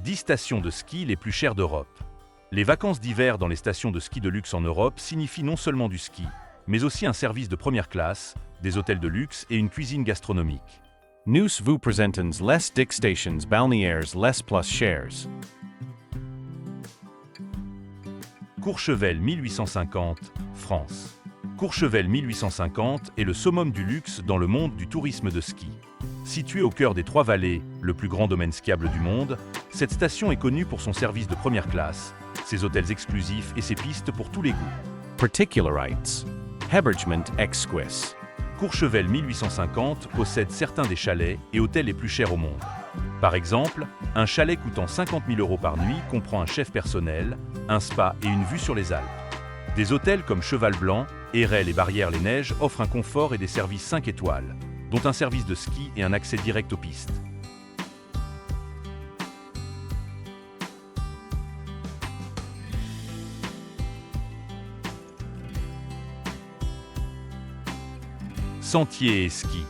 10 stations de ski les plus chères d'Europe. Les vacances d'hiver dans les stations de ski de luxe en Europe signifient non seulement du ski, mais aussi un service de première classe, des hôtels de luxe et une cuisine gastronomique. Nous vous présentons les 10 stations balnéaires les plus chères. Courchevel 1850, France. Courchevel 1850 est le summum du luxe dans le monde du tourisme de ski. Située au cœur des Trois-Vallées, le plus grand domaine skiable du monde, cette station est connue pour son service de première classe, ses hôtels exclusifs et ses pistes pour tous les goûts. Particularités. Hébergement exquis. Courchevel 1850 possède certains des chalets et hôtels les plus chers au monde. Par exemple, un chalet coûtant 50 000 € par nuit comprend un chef personnel, un spa et une vue sur les Alpes. Des hôtels comme Cheval Blanc, Érel et Barrières-les-Neiges offrent un confort et des services 5 étoiles, dont un service de ski et un accès direct aux pistes. Sentiers et ski.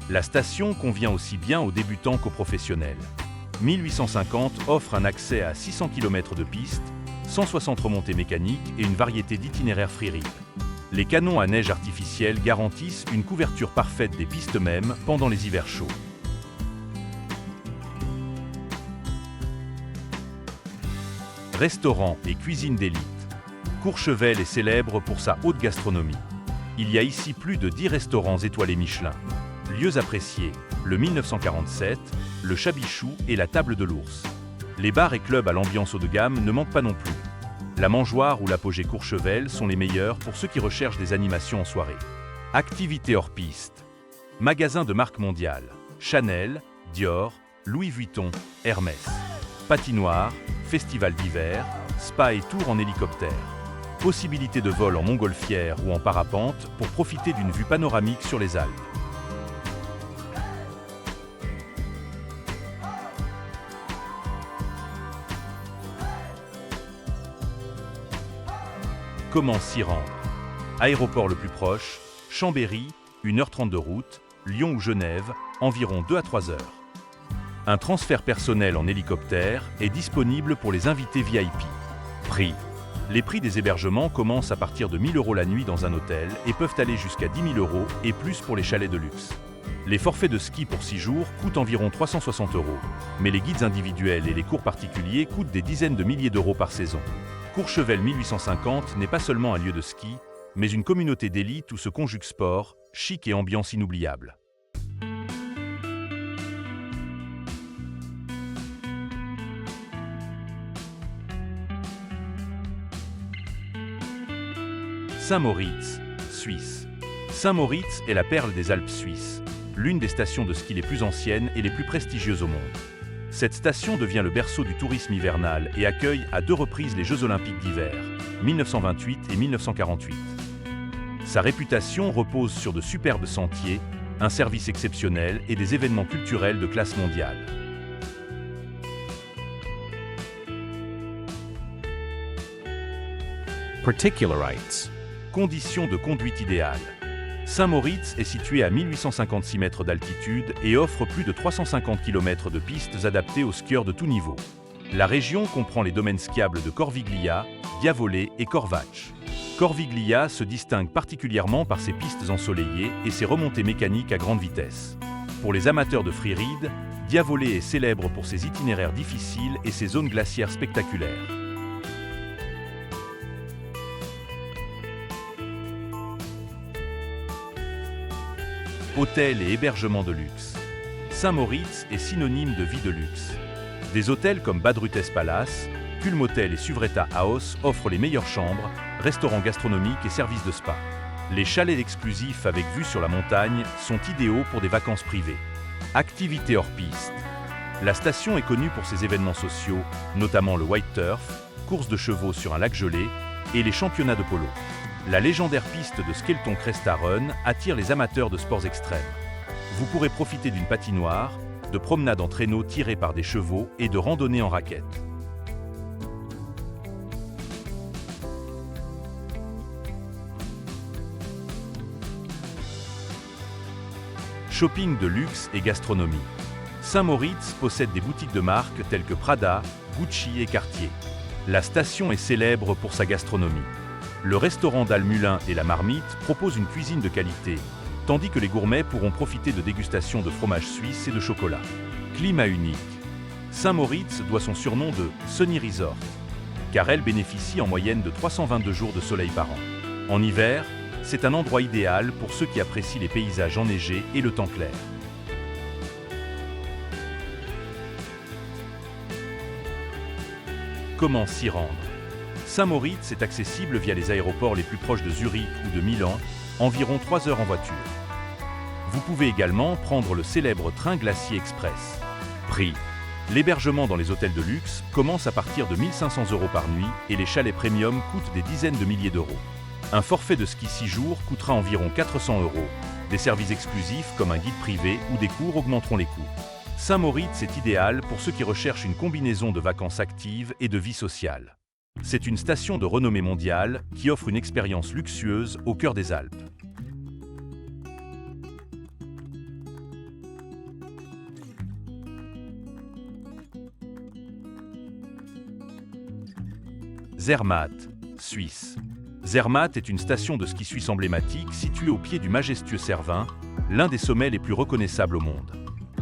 La station convient aussi bien aux débutants qu'aux professionnels. 1850 offre un accès à 600 km de pistes, 160 remontées mécaniques et une variété d'itinéraires free-ride. Les canons à neige artificielle garantissent une couverture parfaite des pistes même pendant les hivers chauds. Restaurants et cuisine d'élite. Courchevel est célèbre pour sa haute gastronomie. Il y a ici plus de 10 restaurants étoilés Michelin. Lieux appréciés, le 1947, le Chabichou et la Table de l'Ours. Les bars et clubs à l'ambiance haut de gamme ne manquent pas non plus. La Mangeoire ou l'Apogée Courchevel sont les meilleurs pour ceux qui recherchent des animations en soirée. Activités hors piste. Magasins de marque mondiale. Chanel, Dior, Louis Vuitton, Hermès. Patinoire, festival d'hiver, spa et tour en hélicoptère. Possibilité de vol en montgolfière ou en parapente pour profiter d'une vue panoramique sur les Alpes. Comment s'y rendre? Aéroport le plus proche, Chambéry, 1h30 de route, Lyon ou Genève, environ 2 à 3 heures. Un transfert personnel en hélicoptère est disponible pour les invités VIP. Prix. Les prix des hébergements commencent à partir de 1 000 € la nuit dans un hôtel et peuvent aller jusqu'à 10 000 € et plus pour les chalets de luxe. Les forfaits de ski pour 6 jours coûtent environ 360 €, mais les guides individuels et les cours particuliers coûtent des dizaines de milliers d'euros par saison. Courchevel 1850 n'est pas seulement un lieu de ski, mais une communauté d'élite où se conjuguent sport, chic et ambiance inoubliable. Saint-Moritz, Suisse. Saint-Moritz est la perle des Alpes suisses, l'une des stations de ski les plus anciennes et les plus prestigieuses au monde. Cette station devient le berceau du tourisme hivernal et accueille à 2 reprises les Jeux Olympiques d'hiver, 1928 et 1948. Sa réputation repose sur de superbes sentiers, un service exceptionnel et des événements culturels de classe mondiale. Particularités. Conditions de conduite idéales. Saint-Moritz est situé à 1856 mètres d'altitude et offre plus de 350 km de pistes adaptées aux skieurs de tout niveau. La région comprend les domaines skiables de Corviglia, Diavolé et Corvatsch. Corviglia se distingue particulièrement par ses pistes ensoleillées et ses remontées mécaniques à grande vitesse. Pour les amateurs de freeride, Diavolé est célèbre pour ses itinéraires difficiles et ses zones glaciaires spectaculaires. Hôtels et hébergements de luxe. Saint-Moritz est synonyme de vie de luxe. Des hôtels comme Bad Rutes Palace, Culm Hotel et Suvretta House offrent les meilleures chambres, restaurants gastronomiques et services de spa. Les chalets exclusifs avec vue sur la montagne sont idéaux pour des vacances privées. Activités hors piste. La station est connue pour ses événements sociaux, notamment le White Turf, course de chevaux sur un lac gelé, et les championnats de polo. La légendaire piste de Skelton Cresta Run attire les amateurs de sports extrêmes. Vous pourrez profiter d'une patinoire, de promenades en traîneau tirés par des chevaux et de randonnées en raquettes. Shopping de luxe et gastronomie. Saint-Moritz possède des boutiques de marques telles que Prada, Gucci et Cartier. La station est célèbre pour sa gastronomie. Le restaurant d'Almulin et la Marmite proposent une cuisine de qualité, tandis que les gourmets pourront profiter de dégustations de fromage suisse et de chocolat. Climat unique. Saint-Moritz doit son surnom de Sunny Resort, car elle bénéficie en moyenne de 322 jours de soleil par an. En hiver, c'est un endroit idéal pour ceux qui apprécient les paysages enneigés et le temps clair. Comment s'y rendre? Saint-Moritz est accessible via les aéroports les plus proches de Zurich ou de Milan, environ 3 heures en voiture. Vous pouvez également prendre le célèbre train Glacier Express. Prix. L'hébergement dans les hôtels de luxe commence à partir de 1 500 € par nuit et les chalets premium coûtent des dizaines de milliers d'euros. Un forfait de ski 6 jours coûtera environ 400 €. Des services exclusifs comme un guide privé ou des cours augmenteront les coûts. Saint-Moritz est idéal pour ceux qui recherchent une combinaison de vacances actives et de vie sociale. C'est une station de renommée mondiale qui offre une expérience luxueuse au cœur des Alpes. Zermatt, Suisse. Zermatt est une station de ski suisse emblématique située au pied du majestueux Cervin, l'un des sommets les plus reconnaissables au monde.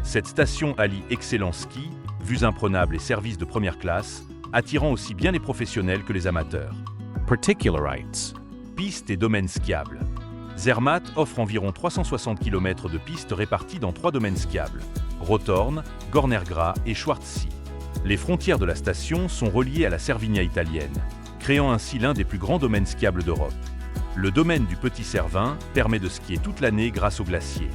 Cette station allie excellent ski, vues imprenables et services de première classe, attirant aussi bien les professionnels que les amateurs. Particularites. Pistes et domaines skiables. Zermatt offre environ 360 km de pistes réparties dans 3 domaines skiables, Rotorn, Gornergrat et Schwarzsee. Les frontières de la station sont reliées à la Cervinia italienne, créant ainsi l'un des plus grands domaines skiables d'Europe. Le domaine du Petit Cervin permet de skier toute l'année grâce aux glaciers.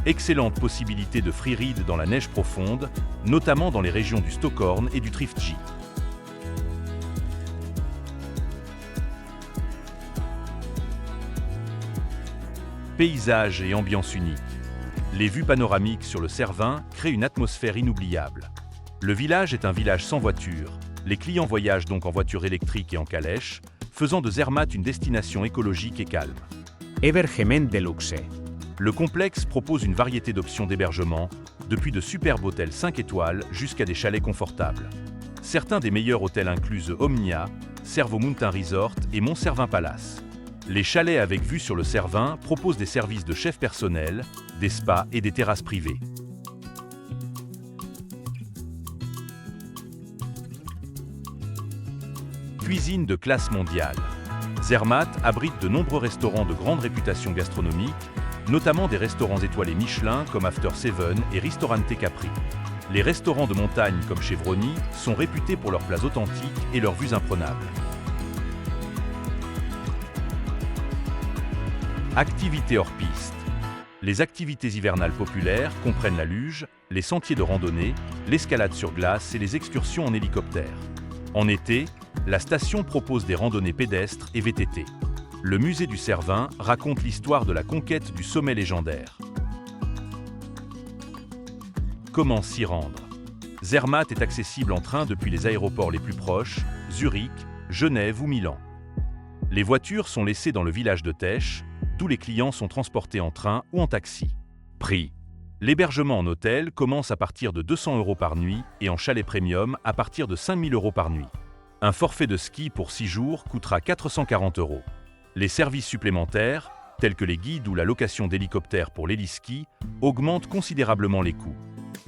Excellente possibilité de freeride dans la neige profonde, notamment dans les régions du Stockhorn et du Triftski. Paysages et ambiance unique. Les vues panoramiques sur le Cervin créent une atmosphère inoubliable. Le village est un village sans voiture. Les clients voyagent donc en voiture électrique et en calèche, faisant de Zermatt une destination écologique et calme. Hébergement de luxe. Le complexe propose une variété d'options d'hébergement, depuis de superbes hôtels 5 étoiles jusqu'à des chalets confortables. Certains des meilleurs hôtels inclus The Omnia, Cervo Mountain Resort et Mont Cervin Palace. Les chalets avec vue sur le Cervin proposent des services de chef personnel, des spas et des terrasses privées. Cuisine de classe mondiale. Zermatt abrite de nombreux restaurants de grande réputation gastronomique, notamment des restaurants étoilés Michelin comme After Seven et Ristorante Capri. Les restaurants de montagne comme Chevroni sont réputés pour leurs plats authentiques et leurs vues imprenables. Activités hors piste. Les activités hivernales populaires comprennent la luge, les sentiers de randonnée, l'escalade sur glace et les excursions en hélicoptère. En été, la station propose des randonnées pédestres et VTT. Le musée du Cervin raconte l'histoire de la conquête du sommet légendaire. Comment s'y rendre? Zermatt est accessible en train depuis les aéroports les plus proches, Zurich, Genève ou Milan. Les voitures sont laissées dans le village de Tesch, tous les clients sont transportés en train ou en taxi. Prix. L'hébergement en hôtel commence à partir de 200 € par nuit et en chalet premium à partir de 5 000 € par nuit. Un forfait de ski pour 6 jours coûtera 440 €. Les services supplémentaires, tels que les guides ou la location d'hélicoptères pour l'héliski, augmentent considérablement les coûts.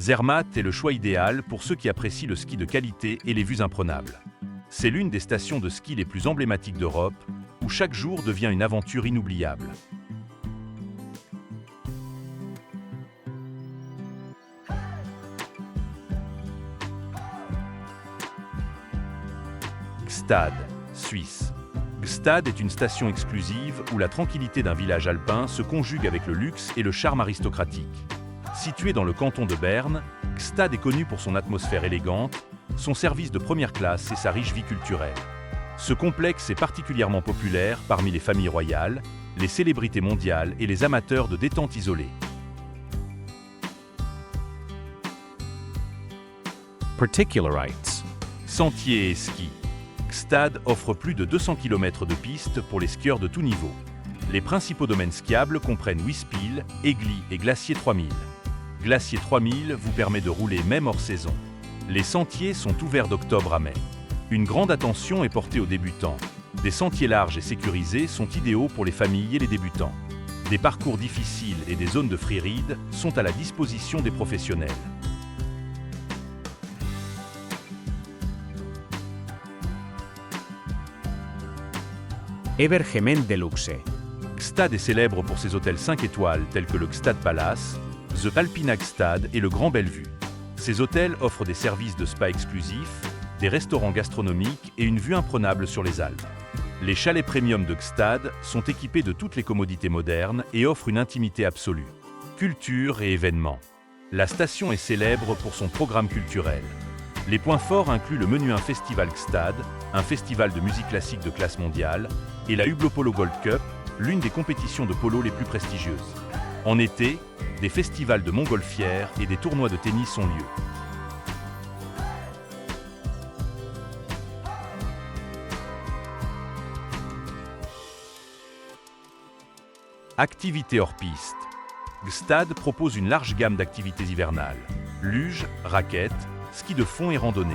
Zermatt est le choix idéal pour ceux qui apprécient le ski de qualité et les vues imprenables. C'est l'une des stations de ski les plus emblématiques d'Europe, où chaque jour devient une aventure inoubliable. Gstaad, Suisse. Gstaad est une station exclusive où la tranquillité d'un village alpin se conjugue avec le luxe et le charme aristocratique. Situé dans le canton de Berne, Gstaad est connu pour son atmosphère élégante, son service de première classe et sa riche vie culturelle. Ce complexe est particulièrement populaire parmi les familles royales, les célébrités mondiales et les amateurs de détente isolée. Particularites. Sentiers et ski. Gstaad offre plus de 200 km de pistes pour les skieurs de tout niveau. Les principaux domaines skiables comprennent Wispil, Egli et Glacier 3000. Glacier 3000 vous permet de rouler même hors saison. Les sentiers sont ouverts d'octobre à mai. Une grande attention est portée aux débutants. Des sentiers larges et sécurisés sont idéaux pour les familles et les débutants. Des parcours difficiles et des zones de freeride sont à la disposition des professionnels. Evergemen de luxe. Gstad est célèbre pour ses hôtels 5 étoiles tels que le Gstad Palace, The Alpina Gstad et le Grand Bellevue. Ces hôtels offrent des services de spa exclusifs, des restaurants gastronomiques et une vue imprenable sur les Alpes. Les chalets premium de Gstad sont équipés de toutes les commodités modernes et offrent une intimité absolue. Culture et événements. La station est célèbre pour son programme culturel. Les points forts incluent le Menuhin Festival Gstad, un festival de musique classique de classe mondiale, et la Hublot Polo Gold Cup, l'une des compétitions de polo les plus prestigieuses. En été, des festivals de montgolfières et des tournois de tennis ont lieu. Activités hors piste. Gstad propose une large gamme d'activités hivernales. Luge, raquettes, ski de fond et randonnée.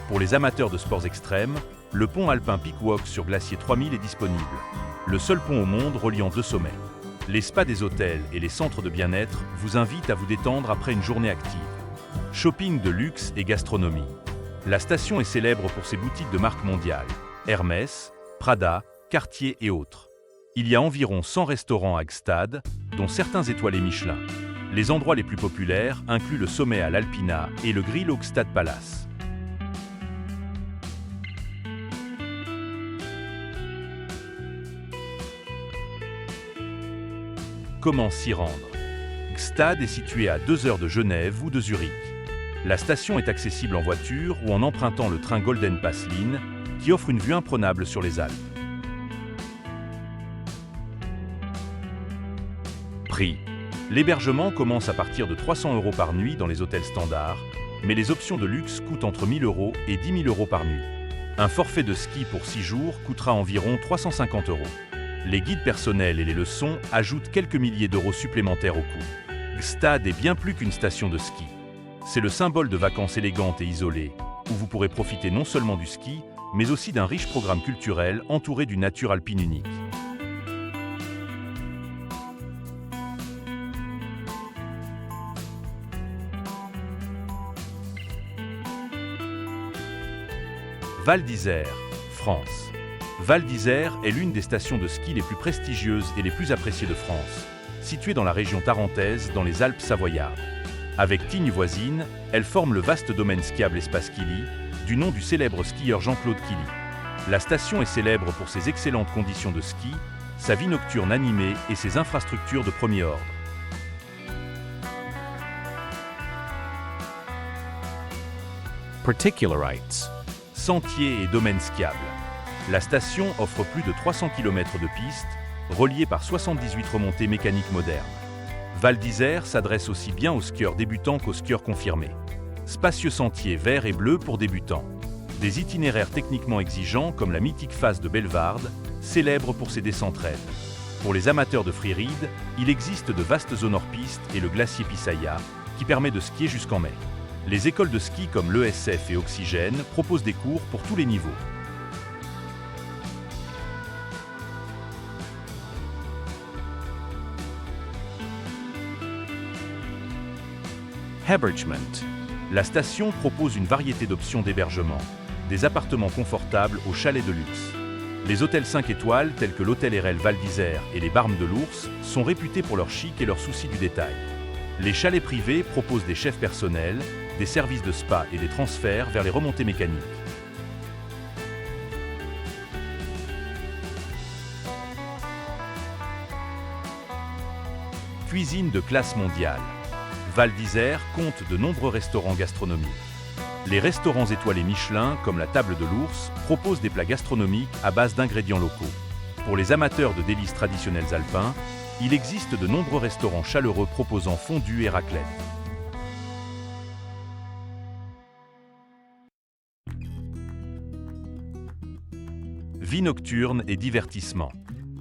Pour les amateurs de sports extrêmes, le pont alpin Peakwalk sur Glacier 3000 est disponible. Le seul pont au monde reliant deux sommets. Les spas des hôtels et les centres de bien-être vous invitent à vous détendre après une journée active. Shopping de luxe et gastronomie. La station est célèbre pour ses boutiques de marques mondiales. Hermès, Prada, Cartier et autres. Il y a environ 100 restaurants à Gstad, dont certains étoilés Michelin. Les endroits les plus populaires incluent le sommet à l'Alpina et le grill au Gstad Palace. Comment s'y rendre? Gstad est situé à 2 heures de Genève ou de Zurich. La station est accessible en voiture ou en empruntant le train Golden Pass Line, qui offre une vue imprenable sur les Alpes. Prix. L'hébergement commence à partir de 300 € par nuit dans les hôtels standards, mais les options de luxe coûtent entre 1 000 € et 10 000 € par nuit. Un forfait de ski pour 6 jours coûtera environ 350 €. Les guides personnels et les leçons ajoutent quelques milliers d'euros supplémentaires au coût. Gstad est bien plus qu'une station de ski. C'est le symbole de vacances élégantes et isolées, où vous pourrez profiter non seulement du ski, mais aussi d'un riche programme culturel entouré d'une nature alpine unique. Val d'Isère, France. Val d'Isère est l'une des stations de ski les plus prestigieuses et les plus appréciées de France, située dans la région tarentaise, dans les Alpes savoyardes. Avec Tignes voisine, elle forme le vaste domaine skiable Espace Killy, du nom du célèbre skieur Jean-Claude Killy. La station est célèbre pour ses excellentes conditions de ski, sa vie nocturne animée et ses infrastructures de premier ordre. Particularites. Sentiers et domaines skiables. La station offre plus de 300 km de pistes, reliées par 78 remontées mécaniques modernes. Val d'Isère s'adresse aussi bien aux skieurs débutants qu'aux skieurs confirmés. Spacieux sentiers verts et bleus pour débutants. Des itinéraires techniquement exigeants comme la mythique phase de Bellevarde, célèbre pour ses descentes raides. Pour les amateurs de freeride, il existe de vastes zones hors piste et le glacier Pisaya, qui permet de skier jusqu'en mai. Les écoles de ski comme l'ESF et Oxygène proposent des cours pour tous les niveaux. Hébergement. La station propose une variété d'options d'hébergement, des appartements confortables aux chalets de luxe. Les hôtels 5 étoiles tels que l'hôtel RL Val d'Isère et les Barmes de l'Ours sont réputés pour leur chic et leur souci du détail. Les chalets privés proposent des chefs personnels, des services de spa et des transferts vers les remontées mécaniques. Cuisine de classe mondiale. Val d'Isère compte de nombreux restaurants gastronomiques. Les restaurants étoilés Michelin, comme la Table de l'Ours, proposent des plats gastronomiques à base d'ingrédients locaux. Pour les amateurs de délices traditionnels alpins, il existe de nombreux restaurants chaleureux proposant fondue et raclette. Vie nocturne et divertissement.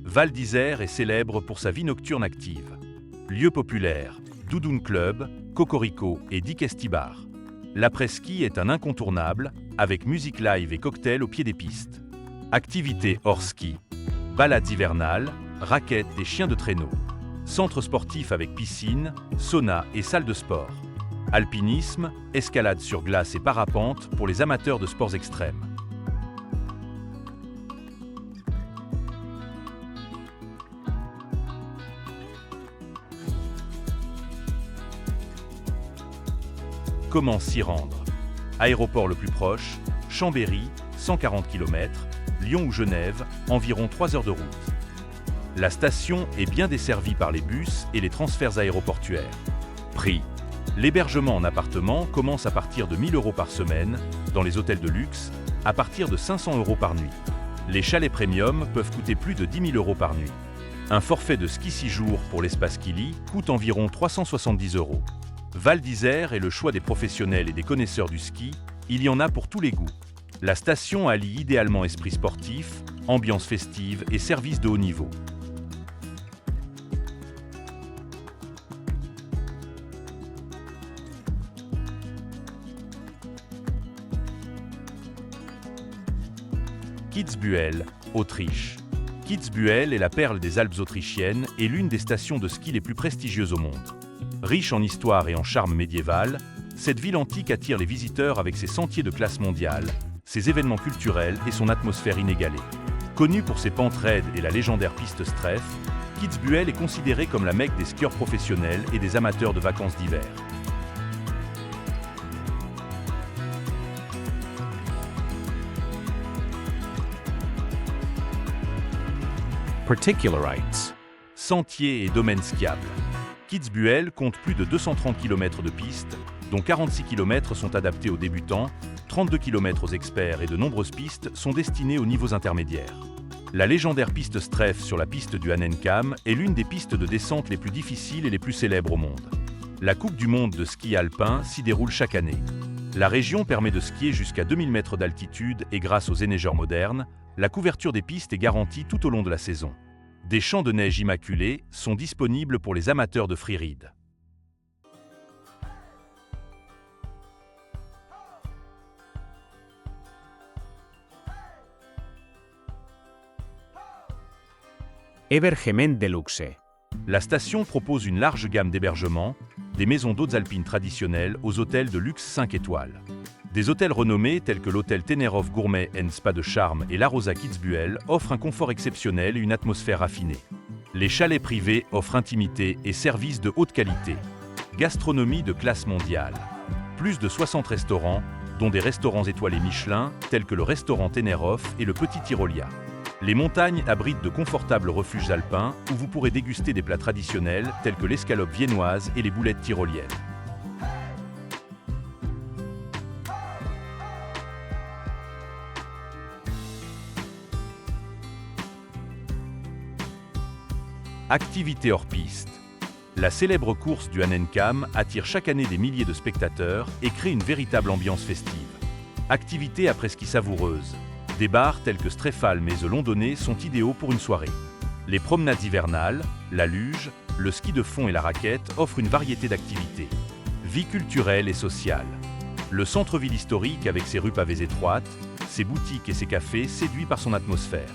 Val d'Isère est célèbre pour sa vie nocturne active. Lieu populaire, Doudoune Club, Cocorico et Dick Estibar. L'après-ski est un incontournable, avec musique live et cocktail au pied des pistes. Activités hors ski, balades hivernales, raquettes et chiens de traîneau. Centre sportif avec piscine, sauna et salle de sport. Alpinisme, escalade sur glace et parapente pour les amateurs de sports extrêmes. Comment s'y rendre? Aéroport le plus proche, Chambéry, 140 km, Lyon ou Genève, environ 3 heures de route. La station est bien desservie par les bus et les transferts aéroportuaires. Prix. L'hébergement en appartement commence à partir de 1 000 € par semaine, dans les hôtels de luxe, à partir de 500 € par nuit. Les chalets premium peuvent coûter plus de 10 000 € par nuit. Un forfait de ski 6 jours pour l'espace Kili coûte environ 370 €. Val d'Isère est le choix des professionnels et des connaisseurs du ski, il y en a pour tous les goûts. La station allie idéalement esprit sportif, ambiance festive et services de haut niveau. Kitzbühel, Autriche. Kitzbühel est la perle des Alpes autrichiennes et l'une des stations de ski les plus prestigieuses au monde. Riche en histoire et en charme médiéval, cette ville antique attire les visiteurs avec ses sentiers de classe mondiale, ses événements culturels et son atmosphère inégalée. Connue pour ses pentes raides et la légendaire piste Streff, Kitzbühel est considérée comme la mecque des skieurs professionnels et des amateurs de vacances d'hiver. Particularites. Sentiers et domaines skiables. Kitzbühel compte plus de 230 km de pistes, dont 46 km sont adaptés aux débutants, 32 km aux experts et de nombreuses pistes sont destinées aux niveaux intermédiaires. La légendaire piste Streff sur la piste du Hahnenkamm est l'une des pistes de descente les plus difficiles et les plus célèbres au monde. La Coupe du monde de ski alpin s'y déroule chaque année. La région permet de skier jusqu'à 2000 mètres d'altitude et grâce aux enneigeurs modernes, la couverture des pistes est garantie tout au long de la saison. Des champs de neige immaculés sont disponibles pour les amateurs de freeride. Evergemen de luxe. La station propose une large gamme d'hébergements, des maisons d'hôtes alpines traditionnelles aux hôtels de luxe 5 étoiles. Des hôtels renommés tels que l'hôtel Tenerhof Gourmet & Spa de Charme et l'Arosa Kitzbühel offrent un confort exceptionnel et une atmosphère raffinée. Les chalets privés offrent intimité et services de haute qualité. Gastronomie de classe mondiale. Plus de 60 restaurants, dont des restaurants étoilés Michelin, tels que le restaurant Tenerhof et le Petit Tyrolia. Les montagnes abritent de confortables refuges alpins où vous pourrez déguster des plats traditionnels tels que l'escalope viennoise et les boulettes tyroliennes. Activités hors piste. La célèbre course du Hahnenkamm attire chaque année des milliers de spectateurs et crée une véritable ambiance festive. Activités après-ski savoureuses. Des bars tels que Streffalm et The Londonais sont idéaux pour une soirée. Les promenades hivernales, la luge, le ski de fond et la raquette offrent une variété d'activités. Vie culturelle et sociale. Le centre-ville historique avec ses rues pavées étroites, ses boutiques et ses cafés séduit par son atmosphère.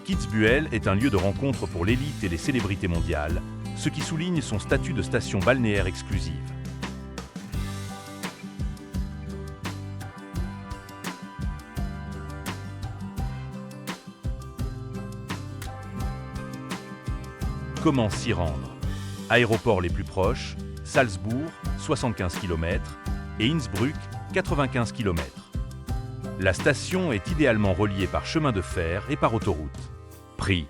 Kitzbühel est un lieu de rencontre pour l'élite et les célébrités mondiales, ce qui souligne son statut de station balnéaire exclusive. Comment s'y rendre? Aéroports les plus proches, Salzbourg, 75 km, et Innsbruck, 95 km. La station est idéalement reliée par chemin de fer et par autoroute. Prix.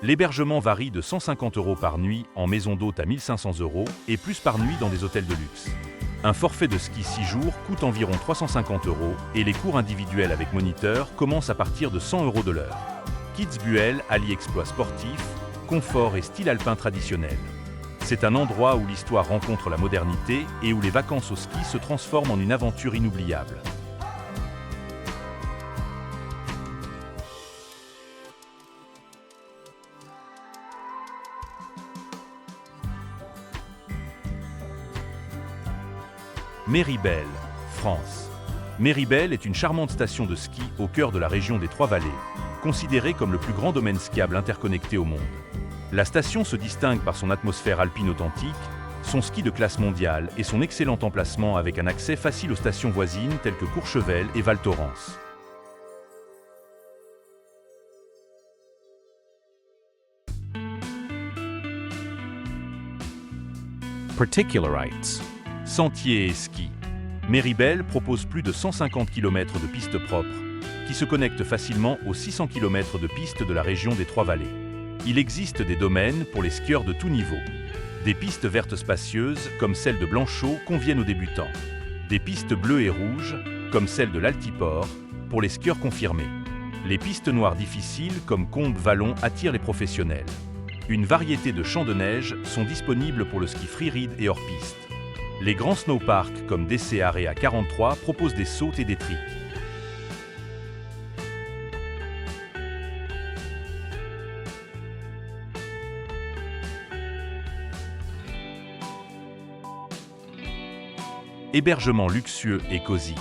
L'hébergement varie de 150 € par nuit en maison d'hôte à 1 500 € et plus par nuit dans des hôtels de luxe. Un forfait de ski 6 jours coûte environ 350 € et les cours individuels avec moniteur commencent à partir de 100 € de l'heure. Kitzbühel allie exploits sportifs, confort et style alpin traditionnel. C'est un endroit où l'histoire rencontre la modernité et où les vacances au ski se transforment en une aventure inoubliable. Méribel, France. Méribel est une charmante station de ski au cœur de la région des Trois-Vallées, considérée comme le plus grand domaine skiable interconnecté au monde. La station se distingue par son atmosphère alpine authentique, son ski de classe mondiale et son excellent emplacement avec un accès facile aux stations voisines telles que Courchevel et Val Thorens. Particularites. Sentiers et ski. Méribel propose plus de 150 km de pistes propres, qui se connectent facilement aux 600 km de pistes de la région des Trois-Vallées. Il existe des domaines pour les skieurs de tout niveau. Des pistes vertes spacieuses, comme celle de Blanchot, conviennent aux débutants. Des pistes bleues et rouges, comme celle de l'Altiport, pour les skieurs confirmés. Les pistes noires difficiles, comme Combes-Vallon, attirent les professionnels. Une variété de champs de neige sont disponibles pour le ski freeride et hors-piste. Les grands snowparks comme DC Area 43 proposent des sauts et des tricks. Hébergement luxueux et cosy.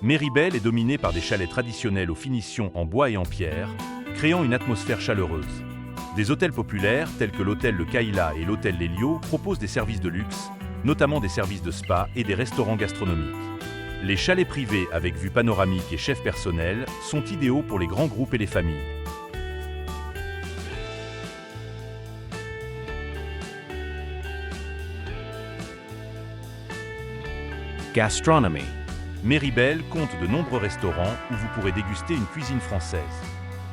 Méribel est dominé par des chalets traditionnels aux finitions en bois et en pierre, créant une atmosphère chaleureuse. Des hôtels populaires tels que l'hôtel Le Kaila et l'hôtel L'Hélio proposent des services de luxe, notamment des services de spa et des restaurants gastronomiques. Les chalets privés avec vue panoramique et chef personnel sont idéaux pour les grands groupes et les familles. Gastronomy. Méribel compte de nombreux restaurants où vous pourrez déguster une cuisine française.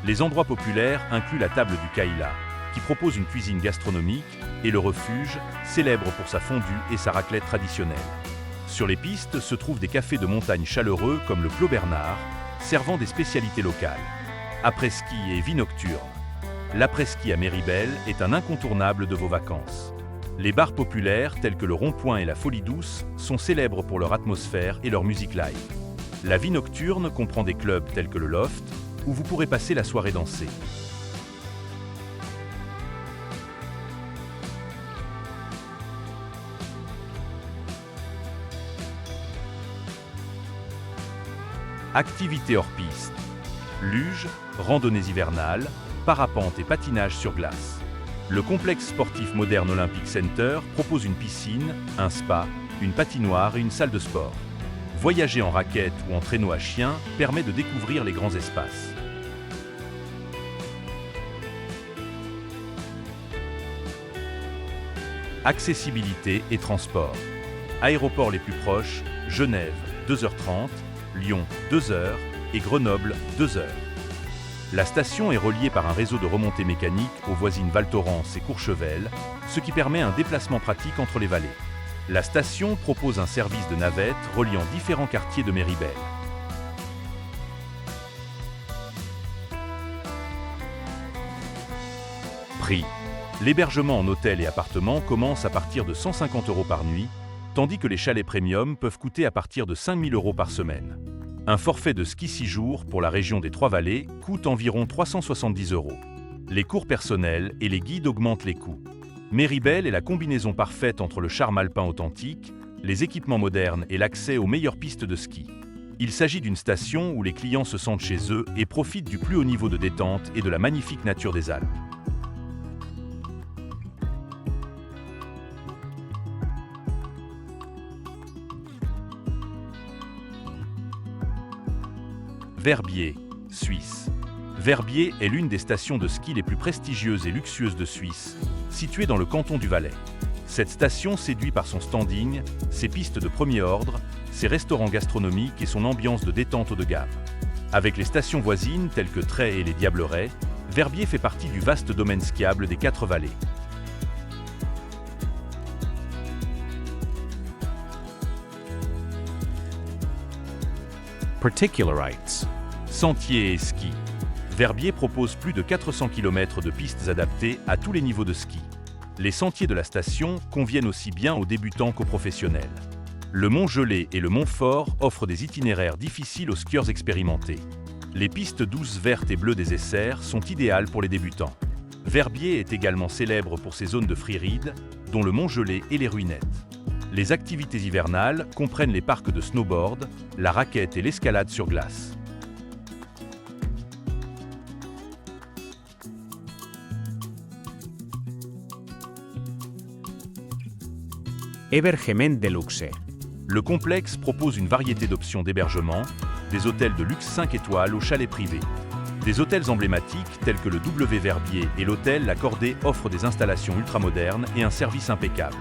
Les endroits populaires incluent la table du Kaila, qui propose une cuisine gastronomique, et le refuge, célèbre pour sa fondue et sa raclette traditionnelle. Sur les pistes se trouvent des cafés de montagne chaleureux comme le Clos Bernard, servant des spécialités locales. Après-ski et vie nocturne. L'après-ski à Méribel est un incontournable de vos vacances. Les bars populaires tels que le Rond-Point et la Folie Douce sont célèbres pour leur atmosphère et leur musique live. La vie nocturne comprend des clubs tels que le Loft, où vous pourrez passer la soirée danser. Activités hors piste. Luge, randonnées hivernales, parapente et patinage sur glace. Le complexe sportif moderne Olympic Center propose une piscine, un spa, une patinoire et une salle de sport. Voyager en raquette ou en traîneau à chien permet de découvrir les grands espaces. Accessibilité et transport. Aéroports les plus proches, Genève, 2h30, Lyon, 2h et Grenoble, 2h. La station est reliée par un réseau de remontées mécaniques aux voisines Val Thorens et Courchevel, ce qui permet un déplacement pratique entre les vallées. La station propose un service de navette reliant différents quartiers de Méribel. Prix. L'hébergement en hôtel et appartement commence à partir de 150 € par nuit, tandis que les chalets premium peuvent coûter à partir de 5 000 € par semaine. Un forfait de ski 6 jours pour la région des Trois-Vallées coûte environ 370 €. Les cours personnels et les guides augmentent les coûts. Méribel est la combinaison parfaite entre le charme alpin authentique, les équipements modernes et l'accès aux meilleures pistes de ski. Il s'agit d'une station où les clients se sentent chez eux et profitent du plus haut niveau de détente et de la magnifique nature des Alpes. Verbier, Suisse. Verbier est l'une des stations de ski les plus prestigieuses et luxueuses de Suisse, située dans le canton du Valais. Cette station séduit par son standing, ses pistes de premier ordre, ses restaurants gastronomiques et son ambiance de détente haut de gamme. Avec les stations voisines telles que Tray et les Diablerets, Verbier fait partie du vaste domaine skiable des Quatre Vallées. Particularites. Sentiers et ski. Verbier propose plus de 400 km de pistes adaptées à tous les niveaux de ski. Les sentiers de la station conviennent aussi bien aux débutants qu'aux professionnels. Le Mont Gelé et le Mont Fort offrent des itinéraires difficiles aux skieurs expérimentés. Les pistes douces vertes et bleues des Essers sont idéales pour les débutants. Verbier est également célèbre pour ses zones de freeride, dont le Mont Gelé et les Ruinettes. Les activités hivernales comprennent les parcs de snowboard, la raquette et l'escalade sur glace. Evergemen Deluxe. Le complexe propose une variété d'options d'hébergement, des hôtels de luxe 5 étoiles aux chalets privés. Des hôtels emblématiques tels que le W Verbier et l'hôtel La Cordée offrent des installations ultramodernes et un service impeccable.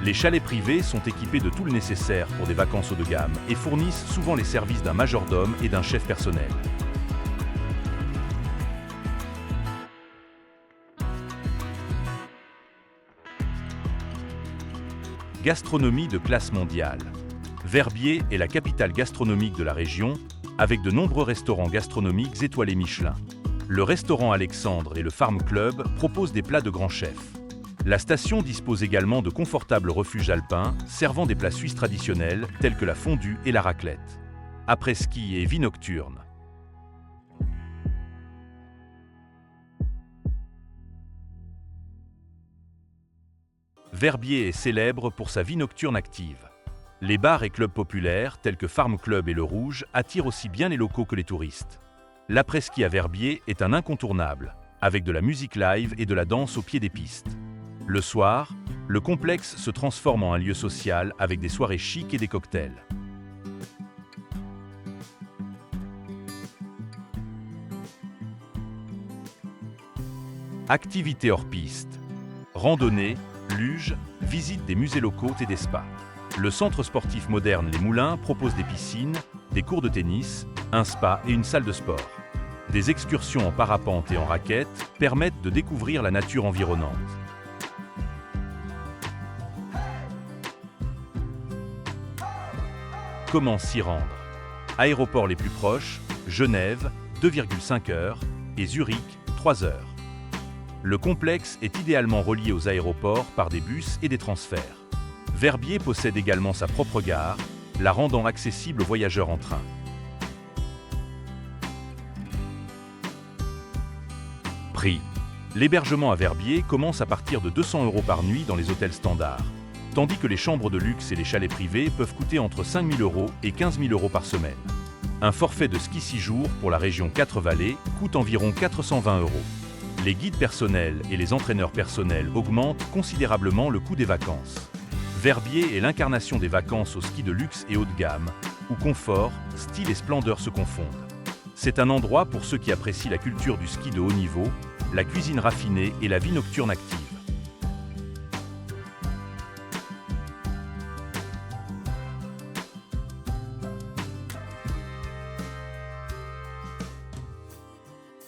Les chalets privés sont équipés de tout le nécessaire pour des vacances haut de gamme et fournissent souvent les services d'un majordome et d'un chef personnel. Gastronomie de classe mondiale. Verbier est la capitale gastronomique de la région, avec de nombreux restaurants gastronomiques étoilés Michelin. Le restaurant Alexandre et le Farm Club proposent des plats de grands chefs. La station dispose également de confortables refuges alpins, servant des plats suisses traditionnels tels que la fondue et la raclette. Après-ski et vie nocturne. Verbier est célèbre pour sa vie nocturne active. Les bars et clubs populaires, tels que Farm Club et Le Rouge, attirent aussi bien les locaux que les touristes. L'après-ski à Verbier est un incontournable, avec de la musique live et de la danse au pied des pistes. Le soir, le complexe se transforme en un lieu social avec des soirées chics et des cocktails. Activités hors piste. Randonnée, luge, visite des musées locaux et des spas. Le centre sportif moderne Les Moulins propose des piscines, des cours de tennis, un spa et une salle de sport. Des excursions en parapente et en raquette permettent de découvrir la nature environnante. Comment s'y rendre? Aéroports les plus proches, Genève, 2,5 heures, et Zurich, 3 heures. Le complexe est idéalement relié aux aéroports par des bus et des transferts. Verbier possède également sa propre gare, la rendant accessible aux voyageurs en train. Prix. L'hébergement à Verbier commence à partir de 200 € par nuit dans les hôtels standards, tandis que les chambres de luxe et les chalets privés peuvent coûter entre 5 000 € et 15 000 € par semaine. Un forfait de ski 6 jours pour la région 4 Vallées coûte environ 420 €. Les guides personnels et les entraîneurs personnels augmentent considérablement le coût des vacances. Verbier est l'incarnation des vacances au ski de luxe et haut de gamme, où confort, style et splendeur se confondent. C'est un endroit pour ceux qui apprécient la culture du ski de haut niveau, la cuisine raffinée et la vie nocturne active.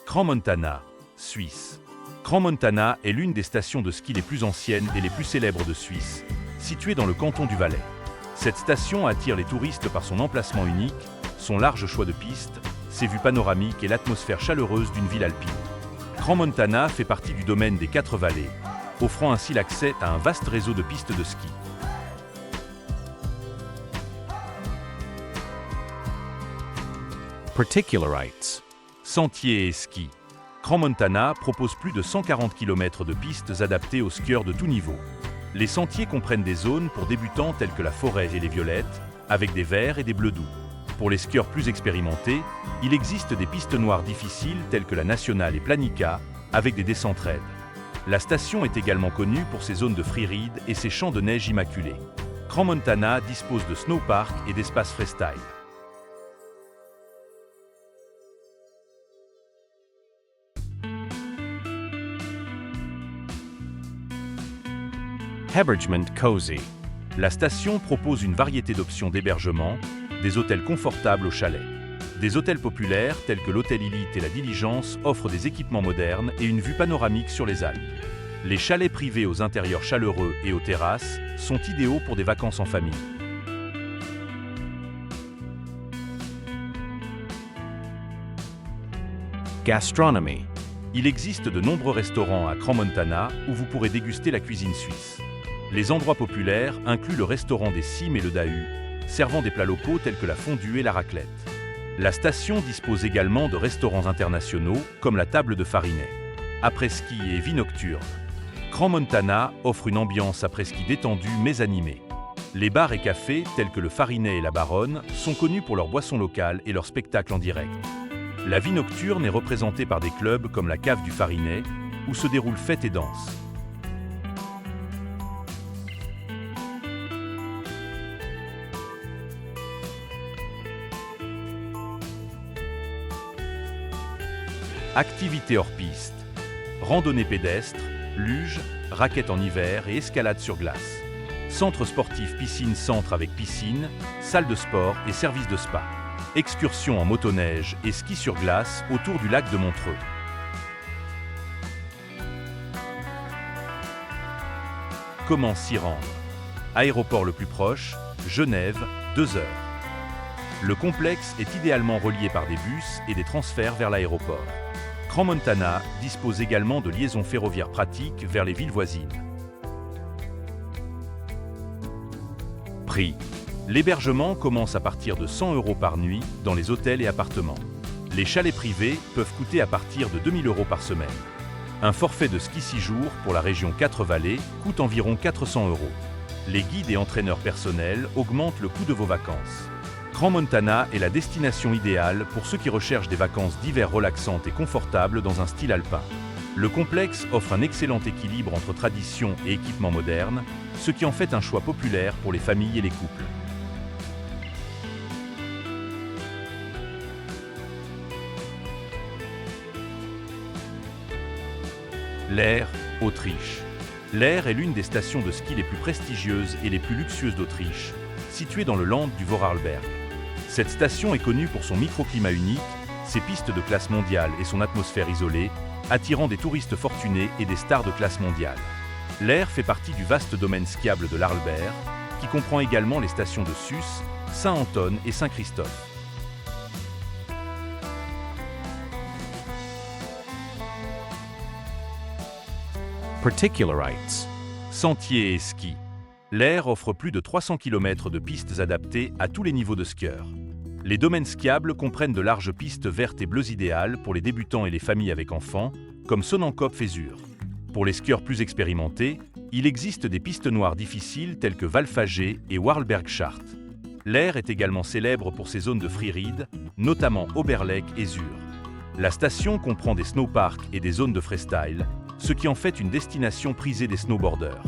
Crans-Montana, Suisse. Crans-Montana est l'une des stations de ski les plus anciennes et les plus célèbres de Suisse, située dans le canton du Valais. Cette station attire les touristes par son emplacement unique, son large choix de pistes, ses vues panoramiques et l'atmosphère chaleureuse d'une ville alpine. Crans-Montana fait partie du domaine des 4 Vallées, offrant ainsi l'accès à un vaste réseau de pistes de ski. Particularites. Sentiers et ski. Crans-Montana propose plus de 140 km de pistes adaptées aux skieurs de tout niveau. Les sentiers comprennent des zones pour débutants telles que la forêt et les violettes, avec des verts et des bleus doux. Pour les skieurs plus expérimentés, il existe des pistes noires difficiles telles que la Nationale et Planica, avec des descentes raides. La station est également connue pour ses zones de freeride et ses champs de neige immaculés. Crans-Montana dispose de snowparks et d'espaces freestyle. Hebergement Cozy. La station propose une variété d'options d'hébergement, des hôtels confortables au chalet. Des hôtels populaires tels que l'Hôtel Elite et la Diligence offrent des équipements modernes et une vue panoramique sur les Alpes. Les chalets privés aux intérieurs chaleureux et aux terrasses sont idéaux pour des vacances en famille. Gastronomy. Il existe de nombreux restaurants à Crans-Montana où vous pourrez déguster la cuisine suisse. Les endroits populaires incluent le restaurant des Cimes et le Dahu, servant des plats locaux tels que la fondue et la raclette. La station dispose également de restaurants internationaux comme la Table de Farinet. Après-ski et vie nocturne. Crans-Montana offre une ambiance après-ski détendue mais animée. Les bars et cafés, tels que le Farinet et la Baronne, sont connus pour leurs boissons locales et leurs spectacles en direct. La vie nocturne est représentée par des clubs comme la Cave du Farinet, où se déroulent fêtes et danses. Activités hors piste. Randonnée pédestre, luge, raquettes en hiver et escalade sur glace. Centre sportif piscine-centre avec piscine, salle de sport et service de spa. Excursions en motoneige et ski sur glace autour du lac de Montreux. Comment s'y rendre? Aéroport le plus proche, Genève, 2 heures. Le complexe est idéalement relié par des bus et des transferts vers l'aéroport. Crans-Montana dispose également de liaisons ferroviaires pratiques vers les villes voisines. Prix. L'hébergement commence à partir de 100 € par nuit dans les hôtels et appartements. Les chalets privés peuvent coûter à partir de 2 000 € par semaine. Un forfait de ski 6 jours pour la région 4 Vallées coûte environ 400 €. Les guides et entraîneurs personnels augmentent le coût de vos vacances. Crans-Montana est la destination idéale pour ceux qui recherchent des vacances d'hiver relaxantes et confortables dans un style alpin. Le complexe offre un excellent équilibre entre tradition et équipement moderne, ce qui en fait un choix populaire pour les familles et les couples. L'Air, Autriche. L'Air est l'une des stations de ski les plus prestigieuses et les plus luxueuses d'Autriche, située dans le Land du Vorarlberg. Cette station est connue pour son microclimat unique, ses pistes de classe mondiale et son atmosphère isolée, attirant des touristes fortunés et des stars de classe mondiale. L'Air fait partie du vaste domaine skiable de l'Arlberg, qui comprend également les stations de Sus, Saint-Anton et Saint-Christophe. Particularites. Sentiers et ski. L'Air offre plus de 300 km de pistes adaptées à tous les niveaux de skieurs. Les domaines skiables comprennent de larges pistes vertes et bleues idéales pour les débutants et les familles avec enfants, comme Sonnenkopf et Zur. Pour les skieurs plus expérimentés, il existe des pistes noires difficiles telles que Wallfagé et Warlbergschart. L'Air est également célèbre pour ses zones de freeride, notamment Oberleck et Zur. La station comprend des snowparks et des zones de freestyle, ce qui en fait une destination prisée des snowboarders.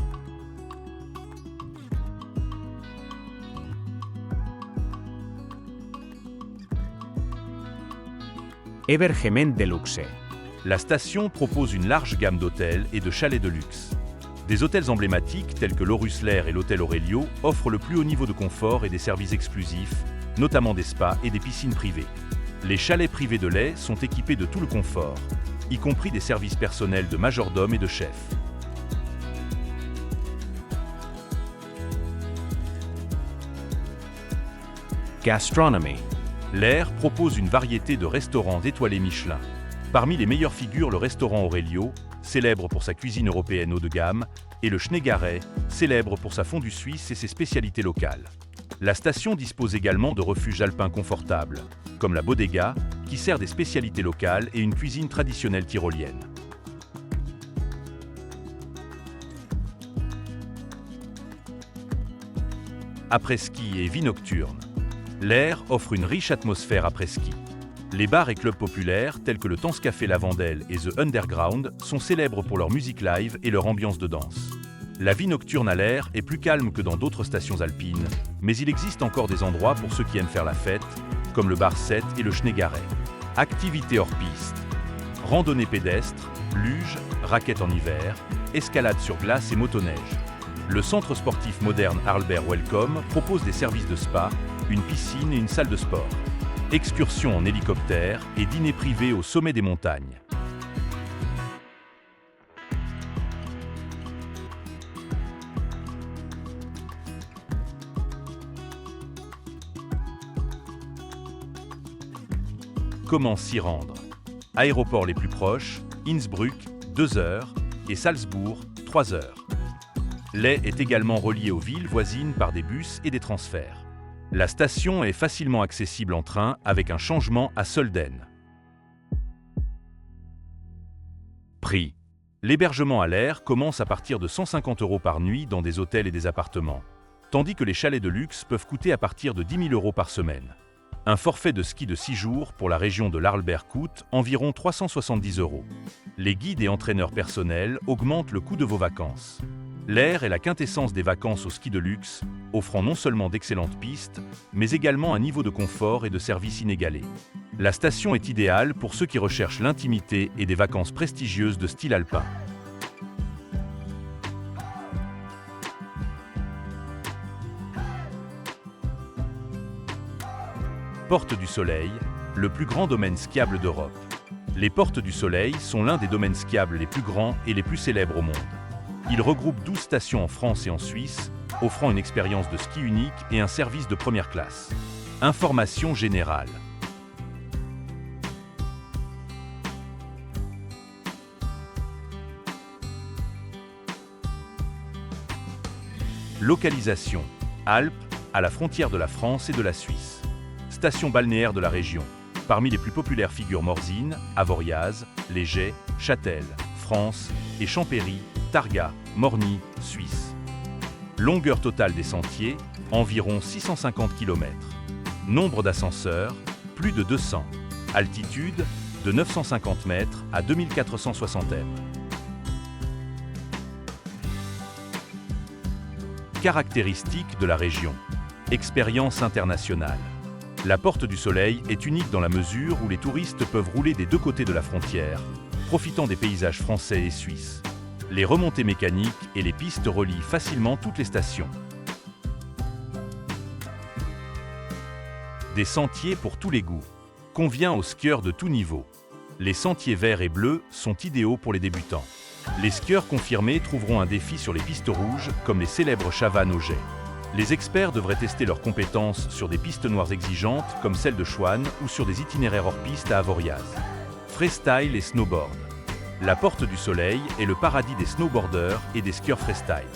Evergement de luxe. La station propose une large gamme d'hôtels et de chalets de luxe. Des hôtels emblématiques tels que l'Orusler et l'hôtel Aurelio offrent le plus haut niveau de confort et des services exclusifs, notamment des spas et des piscines privées. Les chalets privés de lait sont équipés de tout le confort, y compris des services personnels de majordome et de chef. Gastronomy. L'Air propose une variété de restaurants étoilés Michelin. Parmi les meilleures figurent le restaurant Aurelio, célèbre pour sa cuisine européenne haut de gamme, et le Schneegarret, célèbre pour sa fondue suisse et ses spécialités locales. La station dispose également de refuges alpins confortables, comme la Bodega, qui sert des spécialités locales et une cuisine traditionnelle tyrolienne. Après-ski et vie nocturne. L'Air offre une riche atmosphère après-ski. Les bars et clubs populaires, tels que le Tanzcafé Lavandel et The Underground, sont célèbres pour leur musique live et leur ambiance de danse. La vie nocturne à l'Air est plus calme que dans d'autres stations alpines, mais il existe encore des endroits pour ceux qui aiment faire la fête, comme le Bar 7 et le Schneegarret. Activités hors piste. Randonnée pédestre, luge, raquettes en hiver, escalade sur glace et motoneige. Le centre sportif moderne Arlberg Welcome propose des services de spa, une piscine et une salle de sport. Excursions en hélicoptère et dîners privés au sommet des montagnes. Comment s'y rendre? Aéroports les plus proches, Innsbruck, 2 heures, et Salzbourg, 3 heures. L'Aix est également relié aux villes voisines par des bus et des transferts. La station est facilement accessible en train avec un changement à Sölden. Prix. L'hébergement à l'Air commence à partir de 150 € par nuit dans des hôtels et des appartements. tandis que les chalets de luxe peuvent coûter à partir de 10 000 € par semaine. Un forfait de ski de 6 jours pour la région de l'Arlberg coûte environ 370 €. Les guides et entraîneurs personnels augmentent le coût de vos vacances. L'Aire est la quintessence des vacances au ski de luxe, offrant non seulement d'excellentes pistes, mais également un niveau de confort et de service inégalé. La station est idéale pour ceux qui recherchent l'intimité et des vacances prestigieuses de style alpin. Portes du Soleil, le plus grand domaine skiable d'Europe. Les Portes du Soleil sont l'un des domaines skiables les plus grands et les plus célèbres au monde. Il regroupe 12 stations en France et en Suisse, offrant une expérience de ski unique et un service de première classe. Information générale. Localisation. Alpes, à la frontière de la France et de la Suisse. Stations balnéaires de la région. Parmi les plus populaires figurent Morzine, Avoriaz, Léger, Châtel, France et Champéry, Targa, Morny, Suisse. Longueur totale des sentiers, environ 650 km. Nombre d'ascenseurs, plus de 200. Altitude, de 950 mètres à 2460 m. Caractéristiques de la région. Expérience internationale. La Porte du Soleil est unique dans la mesure où les touristes peuvent rouler des deux côtés de la frontière, profitant des paysages français et suisses. Les remontées mécaniques et les pistes relient facilement toutes les stations. Des sentiers pour tous les goûts. Convient aux skieurs de tout niveau. Les sentiers verts et bleus sont idéaux pour les débutants. Les skieurs confirmés trouveront un défi sur les pistes rouges, comme les célèbres Chavannes au Jet. Les experts devraient tester leurs compétences sur des pistes noires exigeantes, comme celle de Schwann, ou sur des itinéraires hors piste à Avoriaz. Freestyle et snowboard. La Porte du Soleil est le paradis des snowboarders et des skieurs freestyle.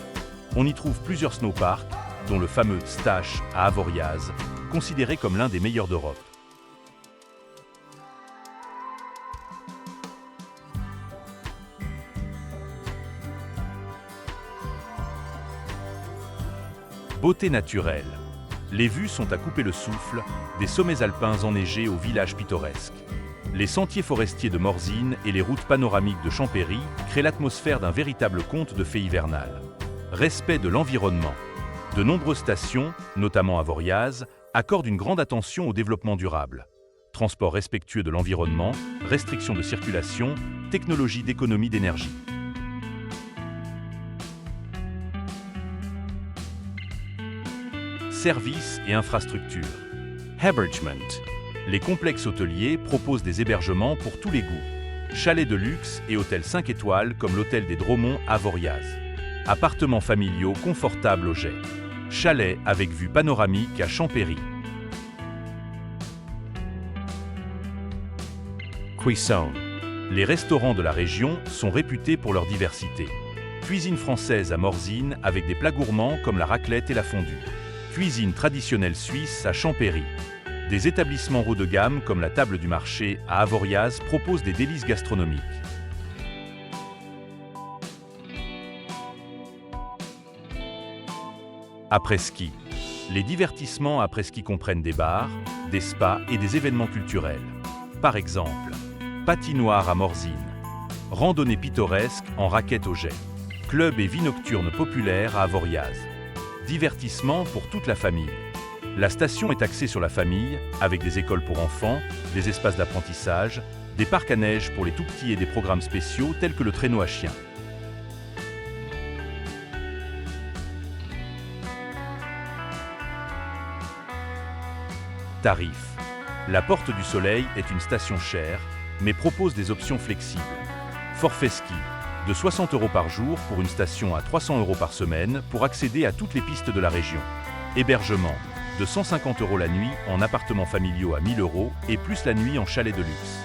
On y trouve plusieurs snowparks, dont le fameux Stache à Avoriaz, considéré comme l'un des meilleurs d'Europe. Beauté naturelle. Les vues sont à couper le souffle, des sommets alpins enneigés aux villages pittoresques. Les sentiers forestiers de Morzine et les routes panoramiques de Champéry créent l'atmosphère d'un véritable conte de fées hivernales. Respect de l'environnement. De nombreuses stations, notamment Avoriaz, accordent une grande attention au développement durable. Transport respectueux de l'environnement, restrictions de circulation, technologie d'économie d'énergie. Services et infrastructures. Hébergement. Les complexes hôteliers proposent des hébergements pour tous les goûts. Chalets de luxe et hôtels 5 étoiles comme l'hôtel des Dromons à Avoriaz. Appartements familiaux confortables au Jet. Chalets avec vue panoramique à Champéry. Cuisson. Les restaurants de la région sont réputés pour leur diversité. Cuisine française à Morzine avec des plats gourmands comme la raclette et la fondue. Cuisine traditionnelle suisse à Champéry. Des établissements haut de gamme comme la Table du Marché à Avoriaz proposent des délices gastronomiques. Après-ski. Les divertissements après-ski comprennent des bars, des spas et des événements culturels. Par exemple, patinoire à Morzine. Randonnée pittoresque en raquette au Jet. Club et vie nocturne populaire à Avoriaz. Divertissement pour toute la famille. La station est axée sur la famille, avec des écoles pour enfants, des espaces d'apprentissage, des parcs à neige pour les tout-petits et des programmes spéciaux tels que le traîneau à chiens. Tarifs. La Porte du Soleil est une station chère, mais propose des options flexibles. Forfait ski. De 60 € par jour pour une station à 300 € par semaine pour accéder à toutes les pistes de la région. Hébergement. De 150 € la nuit en appartements familiaux à 1000 € et plus la nuit en chalet de luxe.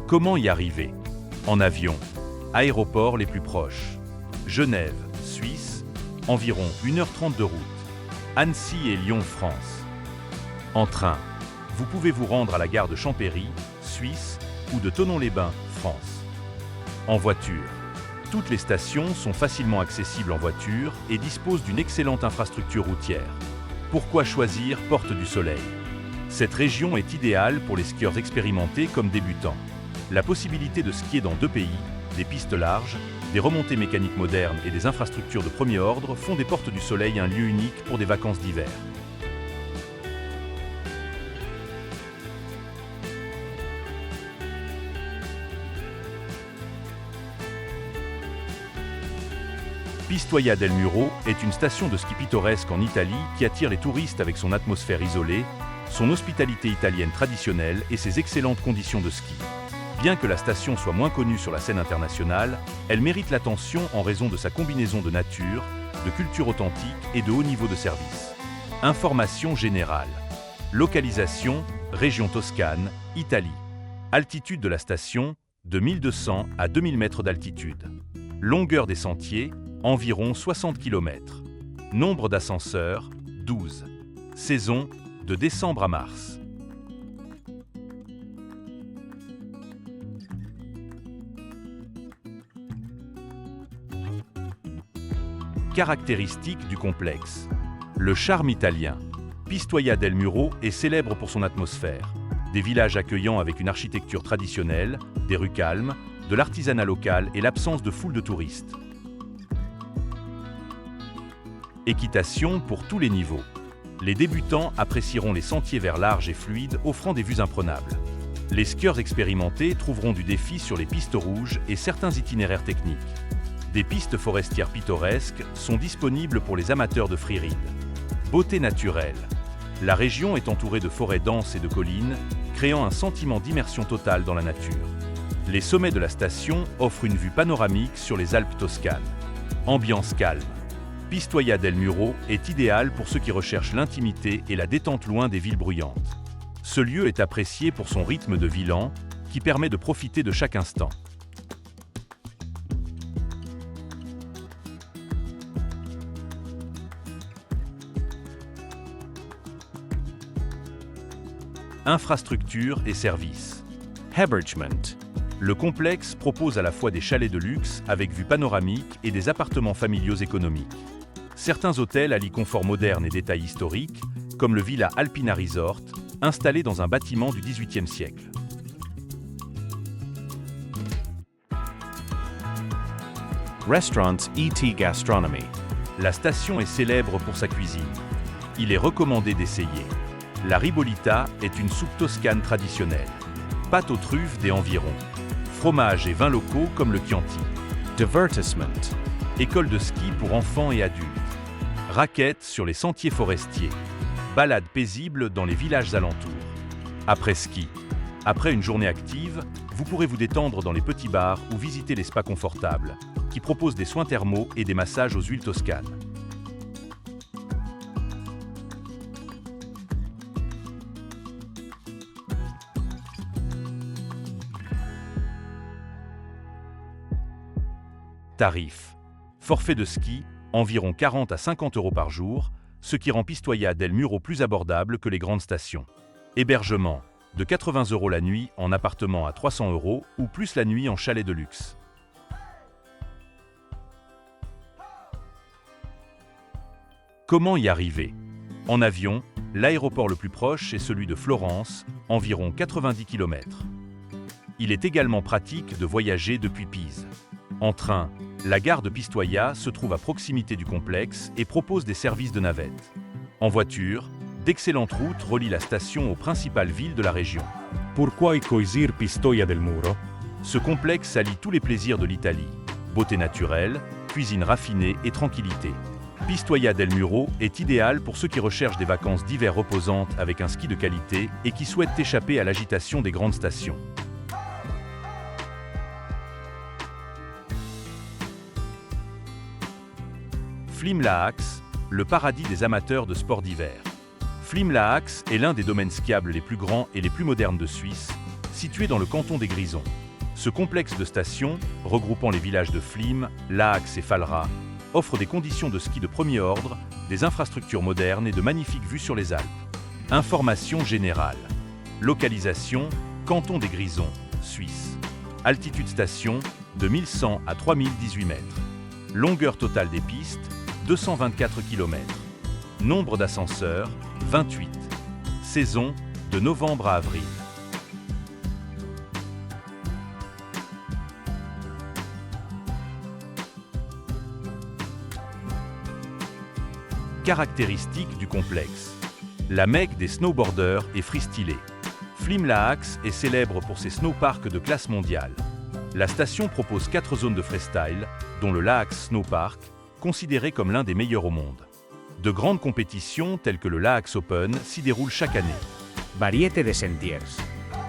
Comment y arriver? En avion. Aéroports les plus proches. Genève, Suisse, environ 1h30 de route. Annecy et Lyon, France. En train. Vous pouvez vous rendre à la gare de Champéry, Suisse, ou de Thonon-les-Bains, France. En voiture. Toutes les stations sont facilement accessibles en voiture et disposent d'une excellente infrastructure routière. Pourquoi choisir Porte du Soleil? Cette région est idéale pour les skieurs expérimentés comme débutants. La possibilité de skier dans 2 pays, des pistes larges, des remontées mécaniques modernes et des infrastructures de premier ordre font des Portes du Soleil un lieu unique pour des vacances d'hiver. Pistoia del Muro est une station de ski pittoresque en Italie qui attire les touristes avec son atmosphère isolée, son hospitalité italienne traditionnelle et ses excellentes conditions de ski. Bien que la station soit moins connue sur la scène internationale, elle mérite l'attention en raison de sa combinaison de nature, de culture authentique et de haut niveau de service. Information générale. Localisation, région Toscane, Italie. Altitude de la station, de 1200 à 2000 mètres d'altitude. Longueur des sentiers, environ 60 km. Nombre d'ascenseurs, 12. Saison, de décembre à mars. Caractéristiques du complexe. Le charme italien. Pistoia del Muro est célèbre pour son atmosphère. Des villages accueillants avec une architecture traditionnelle, des rues calmes, de l'artisanat local et l'absence de foule de touristes. Équitation pour tous les niveaux. Les débutants apprécieront les sentiers verts larges et fluides offrant des vues imprenables. Les skieurs expérimentés trouveront du défi sur les pistes rouges et certains itinéraires techniques. Des pistes forestières pittoresques sont disponibles pour les amateurs de freeride. Beauté naturelle. La région est entourée de forêts denses et de collines, créant un sentiment d'immersion totale dans la nature. Les sommets de la station offrent une vue panoramique sur les Alpes toscanes. Ambiance calme. Pistoia del Muro est idéal pour ceux qui recherchent l'intimité et la détente loin des villes bruyantes. Ce lieu est apprécié pour son rythme de vie lent, qui permet de profiter de chaque instant. Infrastructures et services. Herbergement. Le complexe propose à la fois des chalets de luxe avec vue panoramique et des appartements familiaux économiques. Certains hôtels allient confort moderne et détails historiques, comme le Villa Alpina Resort, installé dans un bâtiment du XVIIIe siècle. Restaurants ET Gastronomy. La station est célèbre pour sa cuisine. Il est recommandé d'essayer. La ribollita est une soupe toscane traditionnelle. Pâte aux truffes des environs. Fromage et vins locaux comme le Chianti. Divertissement. École de ski pour enfants et adultes. Raquettes sur les sentiers forestiers. Balades paisibles dans les villages alentours. Après ski. Après une journée active, vous pourrez vous détendre dans les petits bars ou visiter les spas confortables, qui proposent des soins thermaux et des massages aux huiles toscanes. Tarifs. Forfait de ski, environ 40 à 50 € par jour, ce qui rend Pistoia del Muro plus abordable que les grandes stations. Hébergement, de 80 € la nuit en appartement à 300 € ou plus la nuit en chalet de luxe. Comment y arriver? En avion, l'aéroport le plus proche est celui de Florence, environ 90 km. Il est également pratique de voyager depuis Pise. En train, la gare de Pistoia se trouve à proximité du complexe et propose des services de navette. En voiture, d'excellentes routes relient la station aux principales villes de la région. Pourquoi choisir Pistoia del Muro? Ce complexe allie tous les plaisirs de l'Italie. Beauté naturelle, cuisine raffinée et tranquillité. Pistoia del Muro est idéal pour ceux qui recherchent des vacances d'hiver reposantes avec un ski de qualité et qui souhaitent échapper à l'agitation des grandes stations. Flimlaax, le paradis des amateurs de sports d'hiver. Flimlaax est l'un des domaines skiables les plus grands et les plus modernes de Suisse, situé dans le canton des Grisons. Ce complexe de stations, regroupant les villages de Flim, Laax et Falra, offre des conditions de ski de premier ordre, des infrastructures modernes et de magnifiques vues sur les Alpes. Information générale. Localisation, canton des Grisons, Suisse. Altitude station, de 1100 à 3018 mètres. Longueur totale des pistes, 224 km. Nombre d'ascenseurs, 28. Saison, de novembre à avril. Caractéristiques du complexe. La Mecque des snowboarders et freestylés. Flimlax est célèbre pour ses snowparks de classe mondiale. La station propose 4 zones de freestyle, dont le Laax Snowpark, considéré comme l'un des meilleurs au monde. De grandes compétitions telles que le Laax Open s'y déroulent chaque année. Variete de sentiers.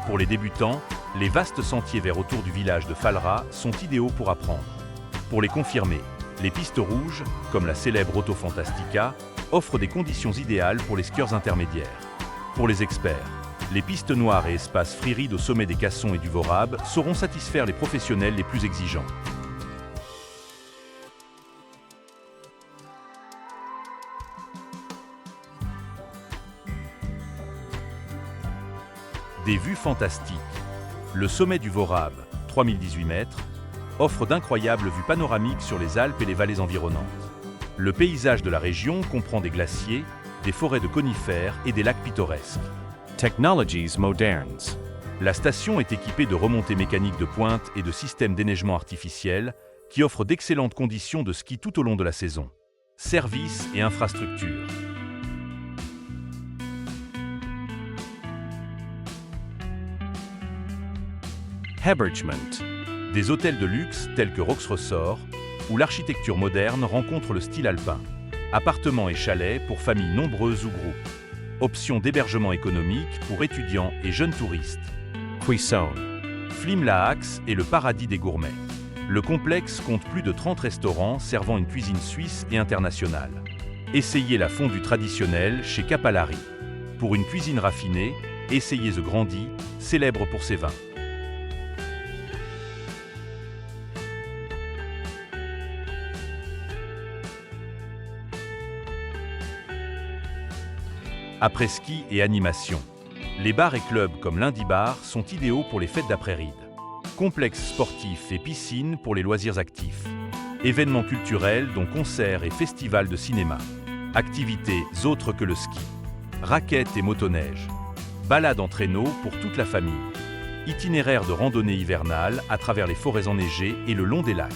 Pour les débutants, les vastes sentiers verts autour du village de Falra sont idéaux pour apprendre. Pour les confirmés, les pistes rouges, comme la célèbre Auto Fantastica, offrent des conditions idéales pour les skieurs intermédiaires. Pour les experts, les pistes noires et espaces freeride au sommet des Cassons et du Vorab sauront satisfaire les professionnels les plus exigeants. Des vues fantastiques. Le sommet du Vorab, 3018 mètres, offre d'incroyables vues panoramiques sur les Alpes et les vallées environnantes. Le paysage de la région comprend des glaciers, des forêts de conifères et des lacs pittoresques. Technologies modernes. La station est équipée de remontées mécaniques de pointe et de systèmes d'éneigement artificiel qui offrent d'excellentes conditions de ski tout au long de la saison. Services et infrastructures. Hebergement. Des hôtels de luxe tels que Rox Resort, où l'architecture moderne rencontre le style alpin. Appartements et chalets pour familles nombreuses ou groupes. Options d'hébergement économique pour étudiants et jeunes touristes. Cuisson. Flimlax est le paradis des gourmets. Le complexe compte plus de 30 restaurants servant une cuisine suisse et internationale. Essayez la fondue traditionnelle chez Capalari. Pour une cuisine raffinée, essayez The Grandi, célèbre pour ses vins. Après-ski et animation. Les bars et clubs comme l'Indy Bar sont idéaux pour les fêtes d'après-ride. Complexes sportifs et piscines pour les loisirs actifs. Événements culturels dont concerts et festivals de cinéma. Activités autres que le ski. Raquettes et motoneige. Balades en traîneau pour toute la famille. Itinéraire de randonnée hivernale à travers les forêts enneigées et le long des lacs.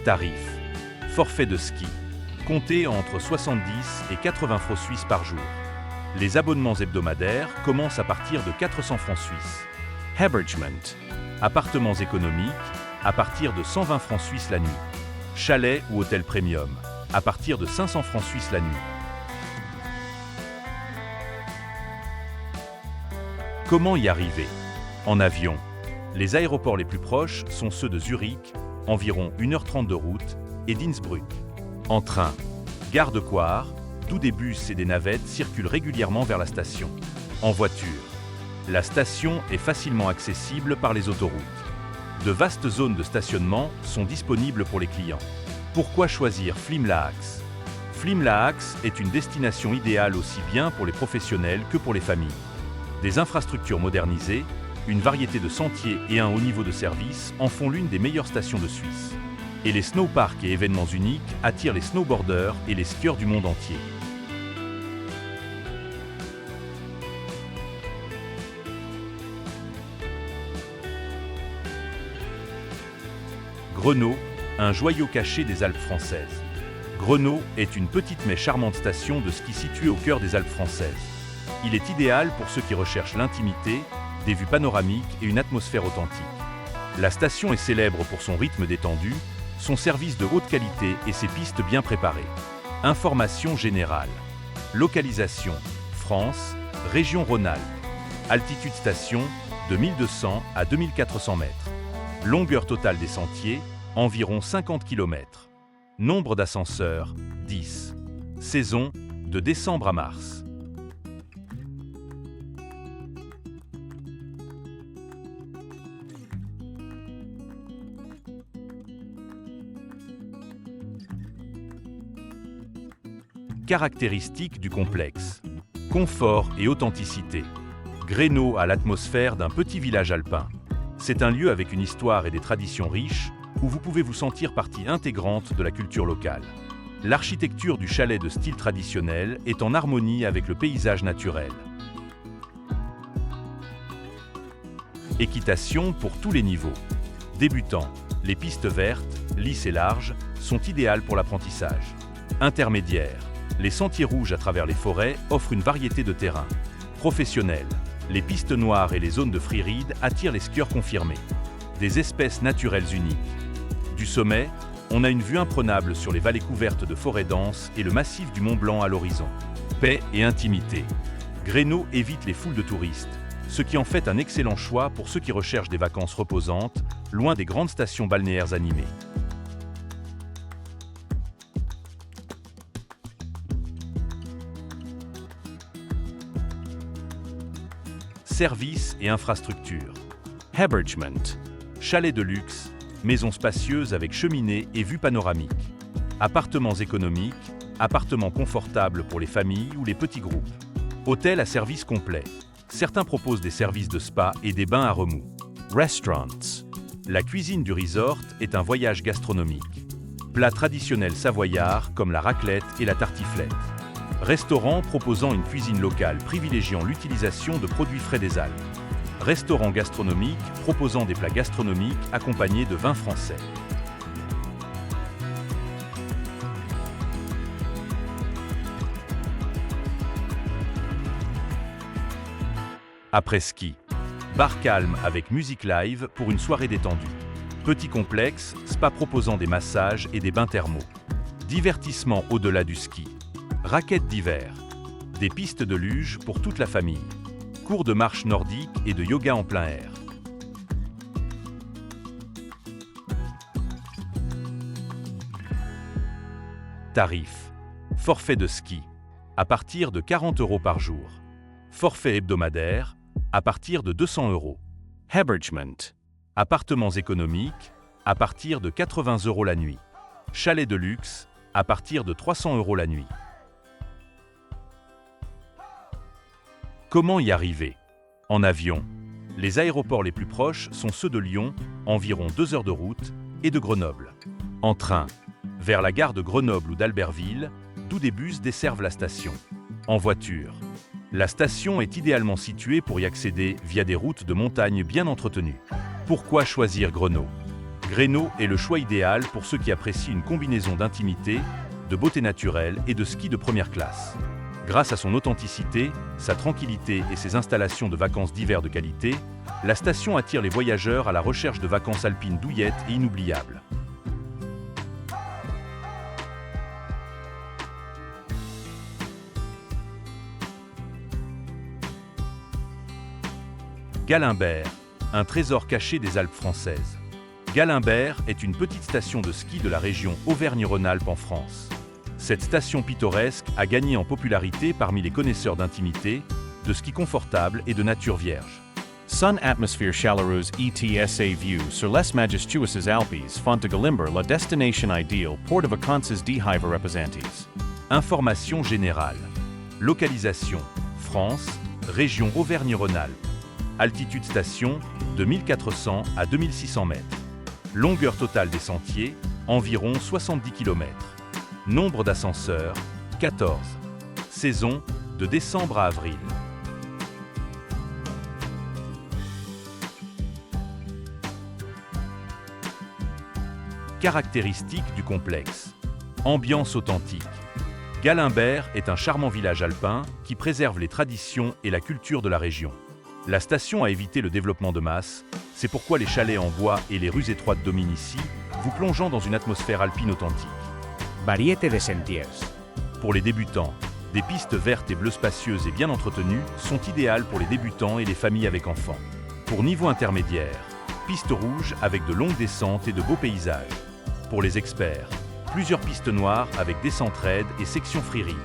Tarifs. Forfait de ski. Comptez entre 70 et 80 francs suisses par jour. Les abonnements hebdomadaires commencent à partir de 400 francs suisses. Hebergement. Appartements économiques, à partir de 120 francs suisses la nuit. Chalet ou hôtel premium, à partir de 500 francs suisses la nuit. Comment y arriver? En avion. Les aéroports les plus proches sont ceux de Zurich, environ 1h30 de route, et d'Innsbruck. En train. Gare de Coire, d'où des bus et des navettes circulent régulièrement vers la station. En voiture. La station est facilement accessible par les autoroutes. De vastes zones de stationnement sont disponibles pour les clients. Pourquoi choisir Flimlax? Flimlax est une destination idéale aussi bien pour les professionnels que pour les familles. Des infrastructures modernisées, une variété de sentiers et un haut niveau de service en font l'une des meilleures stations de Suisse. Et les snowparks et événements uniques attirent les snowboarders et les skieurs du monde entier. Grenot, un joyau caché des Alpes françaises. Grenot est une petite mais charmante station de ski située au cœur des Alpes françaises. Il est idéal pour ceux qui recherchent l'intimité, des vues panoramiques et une atmosphère authentique. La station est célèbre pour son rythme détendu, son service de haute qualité et ses pistes bien préparées. Informations générales. Localisation: France, région Rhône-Alpes. Altitude station: de 1200 à 2400 mètres. Longueur totale des sentiers: environ 50 km. Nombre d'ascenseurs: 10. Saison: de décembre à mars. Caractéristiques du complexe. Confort et authenticité. Grenot a l'atmosphère d'un petit village alpin. C'est un lieu avec une histoire et des traditions riches, où vous pouvez vous sentir partie intégrante de la culture locale. L'architecture du chalet de style traditionnel est en harmonie avec le paysage naturel. Équitation pour tous les niveaux. Débutants, les pistes vertes, lisses et larges, sont idéales pour l'apprentissage. Intermédiaires, les sentiers rouges à travers les forêts offrent une variété de terrains. Professionnels, les pistes noires et les zones de freeride attirent les skieurs confirmés. Des espèces naturelles uniques. Du sommet, on a une vue imprenable sur les vallées couvertes de forêts denses et le massif du Mont Blanc à l'horizon. Paix et intimité. Grenot évite les foules de touristes, ce qui en fait un excellent choix pour ceux qui recherchent des vacances reposantes, loin des grandes stations balnéaires animées. Services et infrastructures. Hébergement. Chalet de luxe, maisons spacieuses avec cheminée et vue panoramique. Appartements économiques, appartements confortables pour les familles ou les petits groupes. Hôtel à service complet. Certains proposent des services de spa et des bains à remous. Restaurants. La cuisine du resort est un voyage gastronomique. Plats traditionnels savoyards comme la raclette et la tartiflette. Restaurant proposant une cuisine locale privilégiant l'utilisation de produits frais des Alpes. Restaurant gastronomique proposant des plats gastronomiques accompagnés de vins français. Après ski, bar calme avec musique live pour une soirée détendue. Petit complexe, spa proposant des massages et des bains thermaux. Divertissement au-delà du ski. Raquettes d'hiver. Des pistes de luge pour toute la famille. Cours de marche nordique et de yoga en plein air. Tarifs. Forfait de ski. À partir de 40 € par jour. Forfait hebdomadaire. À partir de 200 €. Hébergement. Appartements économiques. À partir de 80 € la nuit. Chalet de luxe. À partir de 300 € la nuit. Comment y arriver? En avion. Les aéroports les plus proches sont ceux de Lyon, environ 2 heures de route, et de Grenoble. En train. Vers la gare de Grenoble ou d'Albertville, d'où des bus desservent la station. En voiture. La station est idéalement située pour y accéder via des routes de montagne bien entretenues. Pourquoi choisir Grenot? Grenot est le choix idéal pour ceux qui apprécient une combinaison d'intimité, de beauté naturelle et de ski de première classe. Grâce à son authenticité, sa tranquillité et ses installations de vacances d'hiver de qualité, la station attire les voyageurs à la recherche de vacances alpines douillettes et inoubliables. Galimbert, un trésor caché des Alpes françaises. Galimbert est une petite station de ski de la région Auvergne-Rhône-Alpes en France. Cette station pittoresque a gagné en popularité parmi les connaisseurs d'intimité, de ski confortable et de nature vierge. Sun atmosphere chaleureuse ETSA view sur les majestueuses Alpes font de Galimbert la destination idéale pour de vacances d'hiver representantes. Information générale. Localisation, France, région Auvergne-Rhône-Alpes. Altitude station, de 1400 à 2600 mètres. Longueur totale des sentiers, environ 70 km. Nombre d'ascenseurs, 14. Saison, de décembre à avril. Caractéristiques du complexe. Ambiance authentique. Galimbert est un charmant village alpin qui préserve les traditions et la culture de la région. La station a évité le développement de masse, c'est pourquoi les chalets en bois et les rues étroites dominent ici, vous plongeant dans une atmosphère alpine authentique. Variete de sentiers. Pour les débutants, des pistes vertes et bleues spacieuses et bien entretenues sont idéales pour les débutants et les familles avec enfants. Pour niveau intermédiaire, pistes rouges avec de longues descentes et de beaux paysages. Pour les experts, plusieurs pistes noires avec descentes raides et sections freeride.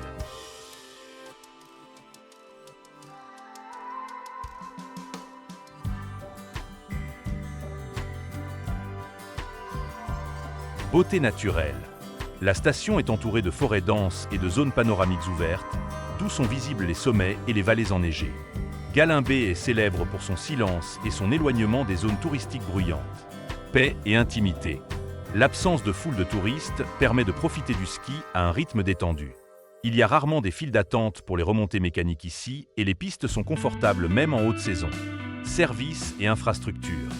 Beauté naturelle. La station est entourée de forêts denses et de zones panoramiques ouvertes, d'où sont visibles les sommets et les vallées enneigées. Galimbé est célèbre pour son silence et son éloignement des zones touristiques bruyantes. Paix et intimité. L'absence de foule de touristes permet de profiter du ski à un rythme détendu. Il y a rarement des files d'attente pour les remontées mécaniques ici et les pistes sont confortables même en haute saison. Services et infrastructures.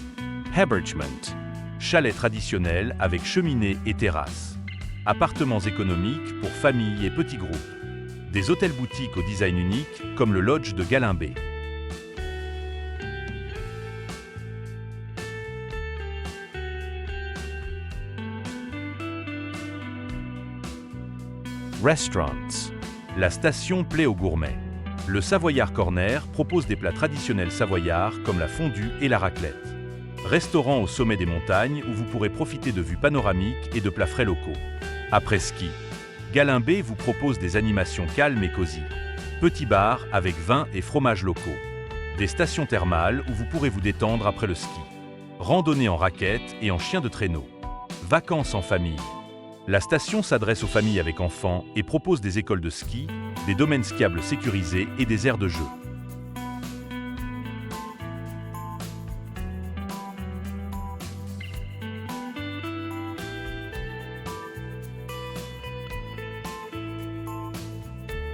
Hebergement. Chalet traditionnel avec cheminée et terrasse. Appartements économiques pour familles et petits groupes. Des hôtels-boutiques au design unique comme le Lodge de Galimbé. Restaurants. La station plaît aux gourmets. Le Savoyard Corner propose des plats traditionnels savoyards comme la fondue et la raclette. Restaurant au sommet des montagnes où vous pourrez profiter de vues panoramiques et de plats frais locaux. Après ski, Galimbé vous propose des animations calmes et cosy. Petit bar avec vin et fromages locaux. Des stations thermales où vous pourrez vous détendre après le ski. Randonnée en raquettes et en chien de traîneau. Vacances en famille. La station s'adresse aux familles avec enfants et propose des écoles de ski, des domaines skiables sécurisés et des aires de jeu.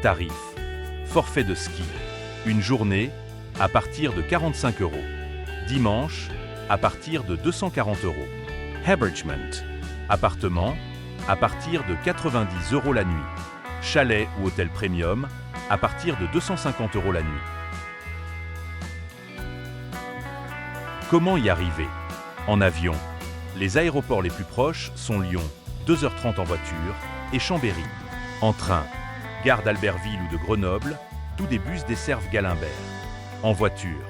Tarif. Forfait de ski. Une journée, à partir de 45 €. Dimanche, à partir de 240 €. Hebergement. Appartement, à partir de 90 € la nuit. Chalet ou hôtel premium, à partir de 250 € la nuit. Comment y arriver? En avion. Les aéroports les plus proches sont Lyon, 2h30 en voiture, et Chambéry. En train. Gare d'Albertville ou de Grenoble, d'où des bus desservent Galimbert. En voiture.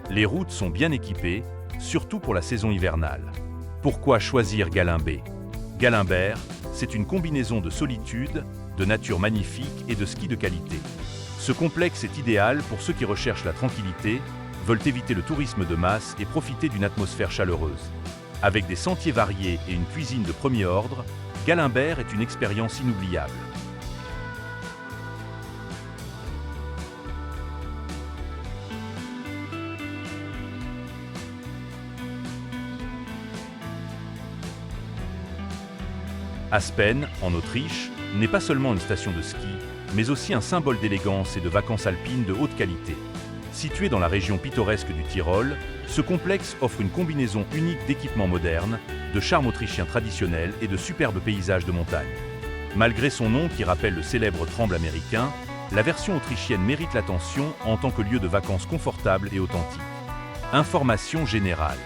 Les routes sont bien équipées, surtout pour la saison hivernale. Pourquoi choisir Galimbé? Galimbert, c'est une combinaison de solitude, de nature magnifique et de ski de qualité. Ce complexe est idéal pour ceux qui recherchent la tranquillité, veulent éviter le tourisme de masse et profiter d'une atmosphère chaleureuse. Avec des sentiers variés et une cuisine de premier ordre, Galimbert est une expérience inoubliable. Aspen, en Autriche, n'est pas seulement une station de ski, mais aussi un symbole d'élégance et de vacances alpines de haute qualité. Situé dans la région pittoresque du Tyrol, ce complexe offre une combinaison unique d'équipements modernes, de charme autrichien traditionnel et de superbes paysages de montagne. Malgré son nom qui rappelle le célèbre Tremble américain, la version autrichienne mérite l'attention en tant que lieu de vacances confortable et authentique. Information générale.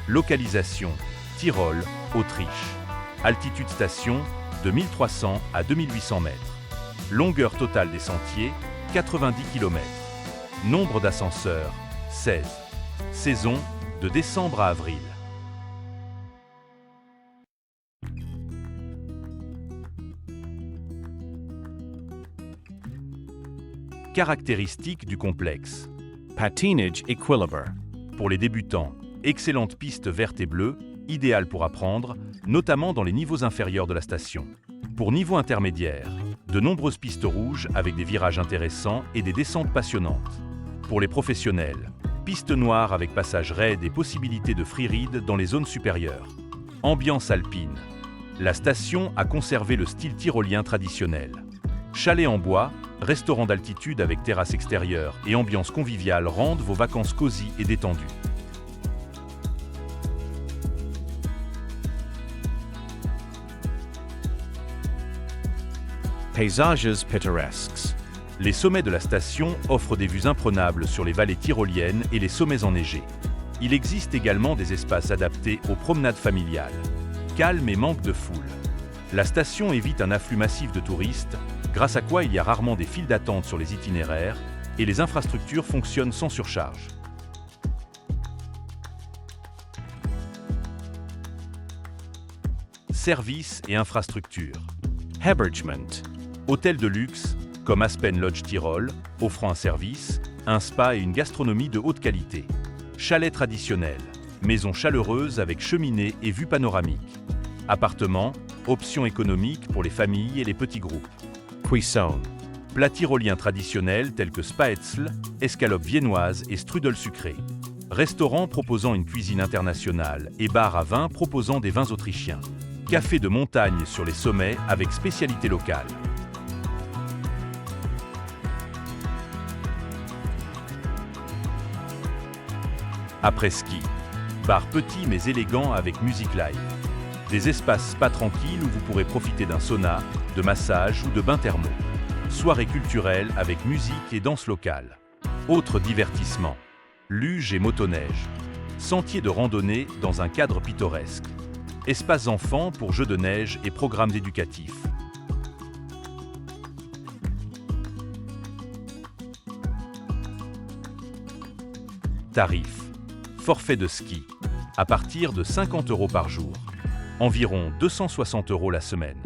Localisation, Tyrol, Autriche. Altitude station, de 1300 à 2800 mètres. Longueur totale des sentiers, 90 km. Nombre d'ascenseurs, 16. Saison, de décembre à avril. Caractéristiques du complexe. Patinage Equilibre. Pour les débutants, excellente piste verte et bleue, idéale pour apprendre, notamment dans les niveaux inférieurs de la station. Pour niveau intermédiaire, de nombreuses pistes rouges avec des virages intéressants et des descentes passionnantes. Pour les professionnels, piste noire avec passage raide et possibilité de freeride dans les zones supérieures. Ambiance alpine. La station a conservé le style tyrolien traditionnel. Chalet en bois, restaurant d'altitude avec terrasse extérieure et ambiance conviviale rendent vos vacances cosy et détendues. Paysages pittoresques. Les sommets de la station offrent des vues imprenables sur les vallées tyroliennes et les sommets enneigés. Il existe également des espaces adaptés aux promenades familiales. Calme et manque de foule. La station évite un afflux massif de touristes, grâce à quoi il y a rarement des files d'attente sur les itinéraires et les infrastructures fonctionnent sans surcharge. Services et infrastructures. Hebergement. Hôtel de luxe, comme Aspen Lodge Tyrol, offrant un service, un spa et une gastronomie de haute qualité. Chalet traditionnel, maison chaleureuse avec cheminée et vue panoramique. Appartement, Option économique pour les familles et les petits groupes. Cuisson. Plats tyroliens traditionnels tels que Spätzle, escalope viennoise et strudel sucré. Restaurant proposant une cuisine internationale et bar à vin proposant des vins autrichiens. Café de montagne sur les sommets avec spécialité locale. Après-ski. Bar petit mais élégant avec musique live. Des espaces spa tranquilles où vous pourrez profiter d'un sauna, de massage ou de bain thermo. Soirée culturelle avec musique et danse locale. Autres divertissements. Luge et motoneige. Sentier de randonnée dans un cadre pittoresque. Espaces enfants pour jeux de neige et programmes éducatifs. Tarifs. Forfait de ski. À partir de 50 € par jour. Environ 260 € la semaine.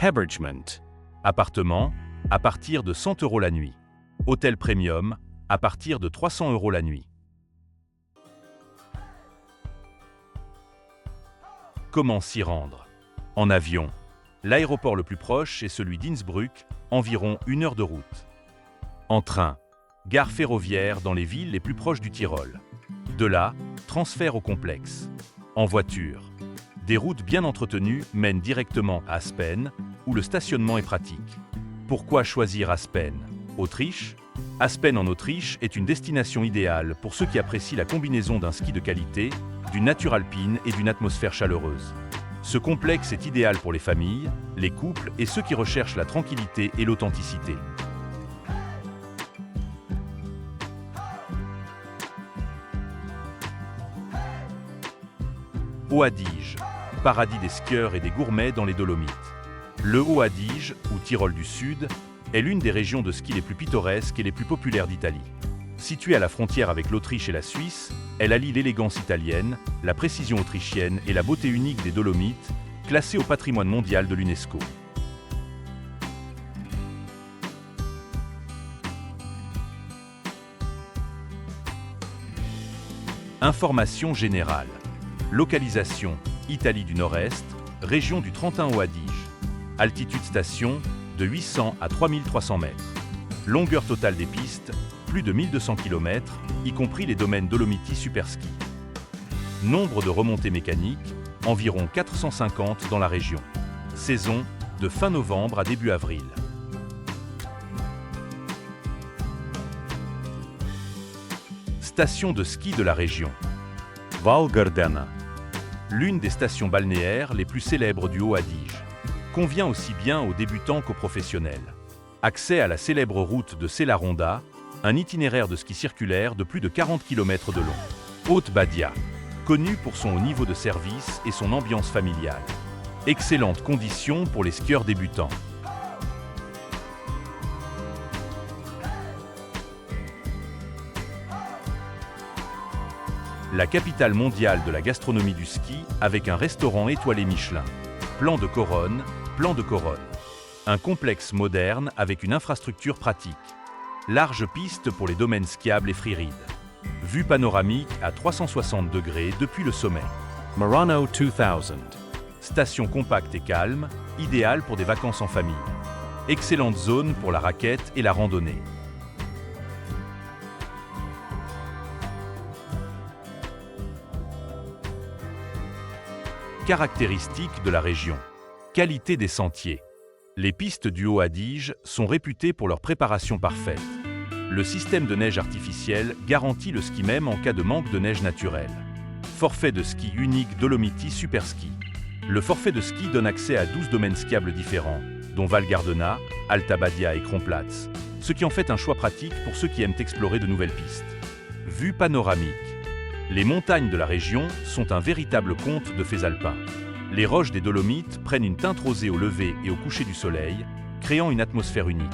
Hébergement. Appartement, à partir de 100 € la nuit. Hôtel premium, à partir de 300 € la nuit. Comment s'y rendre? En avion. L'aéroport le plus proche est celui d'Innsbruck, environ 1 heure de route. En train. Gare ferroviaire dans les villes les plus proches du Tyrol. De là, transfert au complexe. En voiture. Des routes bien entretenues mènent directement à Aspen, où le stationnement est pratique. Pourquoi choisir Aspen? Autriche? Aspen en Autriche est une destination idéale pour ceux qui apprécient la combinaison d'un ski de qualité, d'une nature alpine et d'une atmosphère chaleureuse. Ce complexe est idéal pour les familles, les couples et ceux qui recherchent la tranquillité et l'authenticité. Haut-Adige, paradis des skieurs et des gourmets dans les Dolomites. Le Haut-Adige, ou Tyrol du Sud, est l'une des régions de ski les plus pittoresques et les plus populaires d'Italie. Située à la frontière avec l'Autriche et la Suisse, elle allie l'élégance italienne, la précision autrichienne et la beauté unique des Dolomites, classée au patrimoine mondial de l'UNESCO. Information générale. Localisation, Italie du Nord-Est, région du Trentin-Haut-Adige. Altitude station, de 800 à 3300 mètres. Longueur totale des pistes, plus de 1200 km, y compris les domaines Dolomiti Superski. Nombre de remontées mécaniques, environ 450 dans la région. Saison, de fin novembre à début avril. Station de ski de la région. Val Gardena. L'une des stations balnéaires les plus célèbres du Haut-Adige. Convient aussi bien aux débutants qu'aux professionnels. Accès à la célèbre route de Sella-Ronda, un itinéraire de ski circulaire de plus de 40 km de long. Haute-Badia, connue pour son haut niveau de service et son ambiance familiale. Excellentes conditions pour les skieurs débutants. La capitale mondiale de la gastronomie du ski avec un restaurant étoilé Michelin. Plan de Coronne. Un complexe moderne avec une infrastructure pratique. Large piste pour les domaines skiables et freeride. Vue panoramique à 360 degrés depuis le sommet. Murano 2000. Station compacte et calme, idéale pour des vacances en famille. Excellente zone pour la raquette et la randonnée. Caractéristiques de la région. Qualité des sentiers. Les pistes du Haut-Adige sont réputées pour leur préparation parfaite. Le système de neige artificielle garantit le ski même en cas de manque de neige naturelle. Forfait de ski unique Dolomiti Superski. Le forfait de ski donne accès à 12 domaines skiables différents, dont Val Gardena, Alta Badia et Kronplatz, ce qui en fait un choix pratique pour ceux qui aiment explorer de nouvelles pistes. Vue panoramique. Les montagnes de la région sont un véritable conte de fées alpins. Les roches des Dolomites prennent une teinte rosée au lever et au coucher du soleil, créant une atmosphère unique.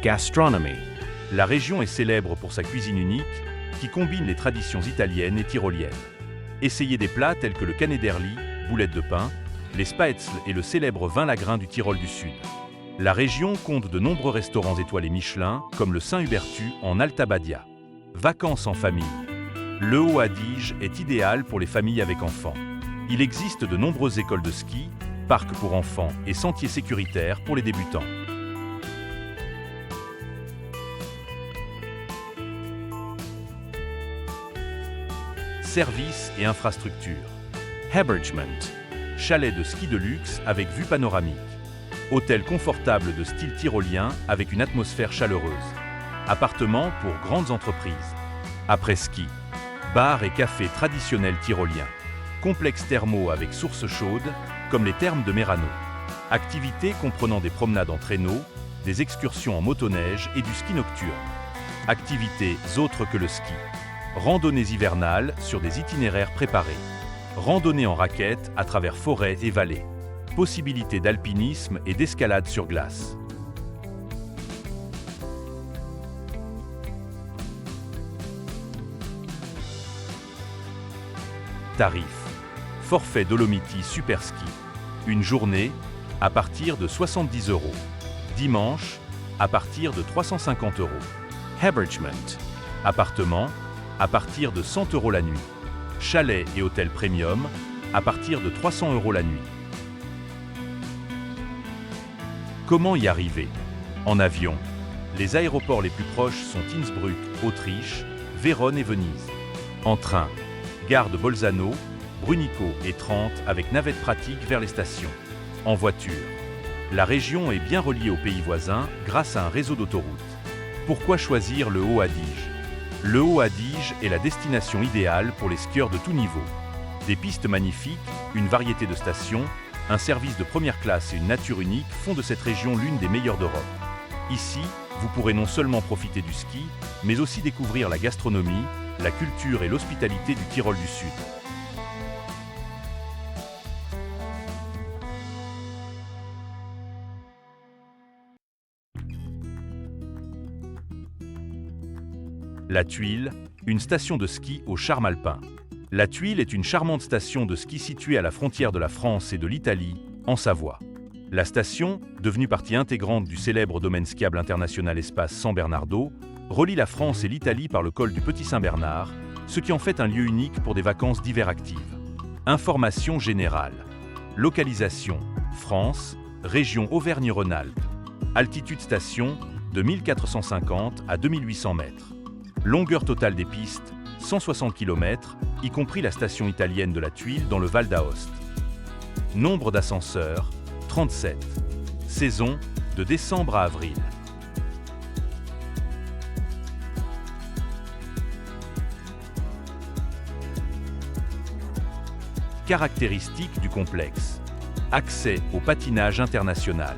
Gastronomy. La région est célèbre pour sa cuisine unique, qui combine les traditions italiennes et tyroliennes. Essayez des plats tels que le canederli, boulette de pain, les Spätzle et le célèbre vin lagrin du Tyrol du Sud. La région compte de nombreux restaurants étoilés Michelin, comme le Saint-Hubertu en Alta Badia. Vacances en famille. Le Haut-Adige est idéal pour les familles avec enfants. Il existe de nombreuses écoles de ski, parcs pour enfants et sentiers sécuritaires pour les débutants. Services et infrastructures. Hébergement. Chalet de ski de luxe avec vue panoramique. Hôtel confortable de style tyrolien avec une atmosphère chaleureuse. Appartements pour grandes entreprises. Après-ski. Bar et café traditionnels tyroliens. Complexe thermaux avec sources chaudes, comme les thermes de Merano. Activités comprenant des promenades en traîneau, des excursions en motoneige et du ski nocturne. Activités autres que le ski. Randonnées hivernales sur des itinéraires préparés. Randonnées en raquettes à travers forêts et vallées. Possibilités d'alpinisme et d'escalade sur glace. Tarifs. Forfait Dolomiti Super Ski. Une journée, à partir de 70 €. Dimanche, à partir de 350 €. Hébergement. Appartement, à partir de 100 € la nuit. Chalet et hôtel premium, à partir de 300 € la nuit. Comment y arriver? En avion. Les aéroports les plus proches sont Innsbruck, Autriche, Vérone et Venise. En train. Gare de Bolzano, Brunico et Trente avec navette pratique vers les stations. En voiture. La région est bien reliée aux pays voisins grâce à un réseau d'autoroutes. Pourquoi choisir le Haut-Adige? Le Haut-Adige est la destination idéale pour les skieurs de tout niveau. Des pistes magnifiques, une variété de stations, un service de première classe et une nature unique font de cette région l'une des meilleures d'Europe. Ici, vous pourrez non seulement profiter du ski, mais aussi découvrir la gastronomie, la culture et l'hospitalité du Tyrol du Sud. La Tuile, une station de ski au charme alpin. La Tuile est une charmante station de ski située à la frontière de la France et de l'Italie, en Savoie. La station, devenue partie intégrante du célèbre domaine skiable international Espace San Bernardo, relie la France et l'Italie par le col du Petit Saint-Bernard, ce qui en fait un lieu unique pour des vacances d'hiver actives. Informations générales. Localisation, France, région Auvergne-Rhône-Alpes. Altitude station, de 1450 à 2800 mètres. Longueur totale des pistes, 160 km, y compris la station italienne de la Tuile dans le Val d'Aoste. Nombre d'ascenseurs, 37. Saison, de décembre à avril. Caractéristiques du complexe. Accès au patinage international.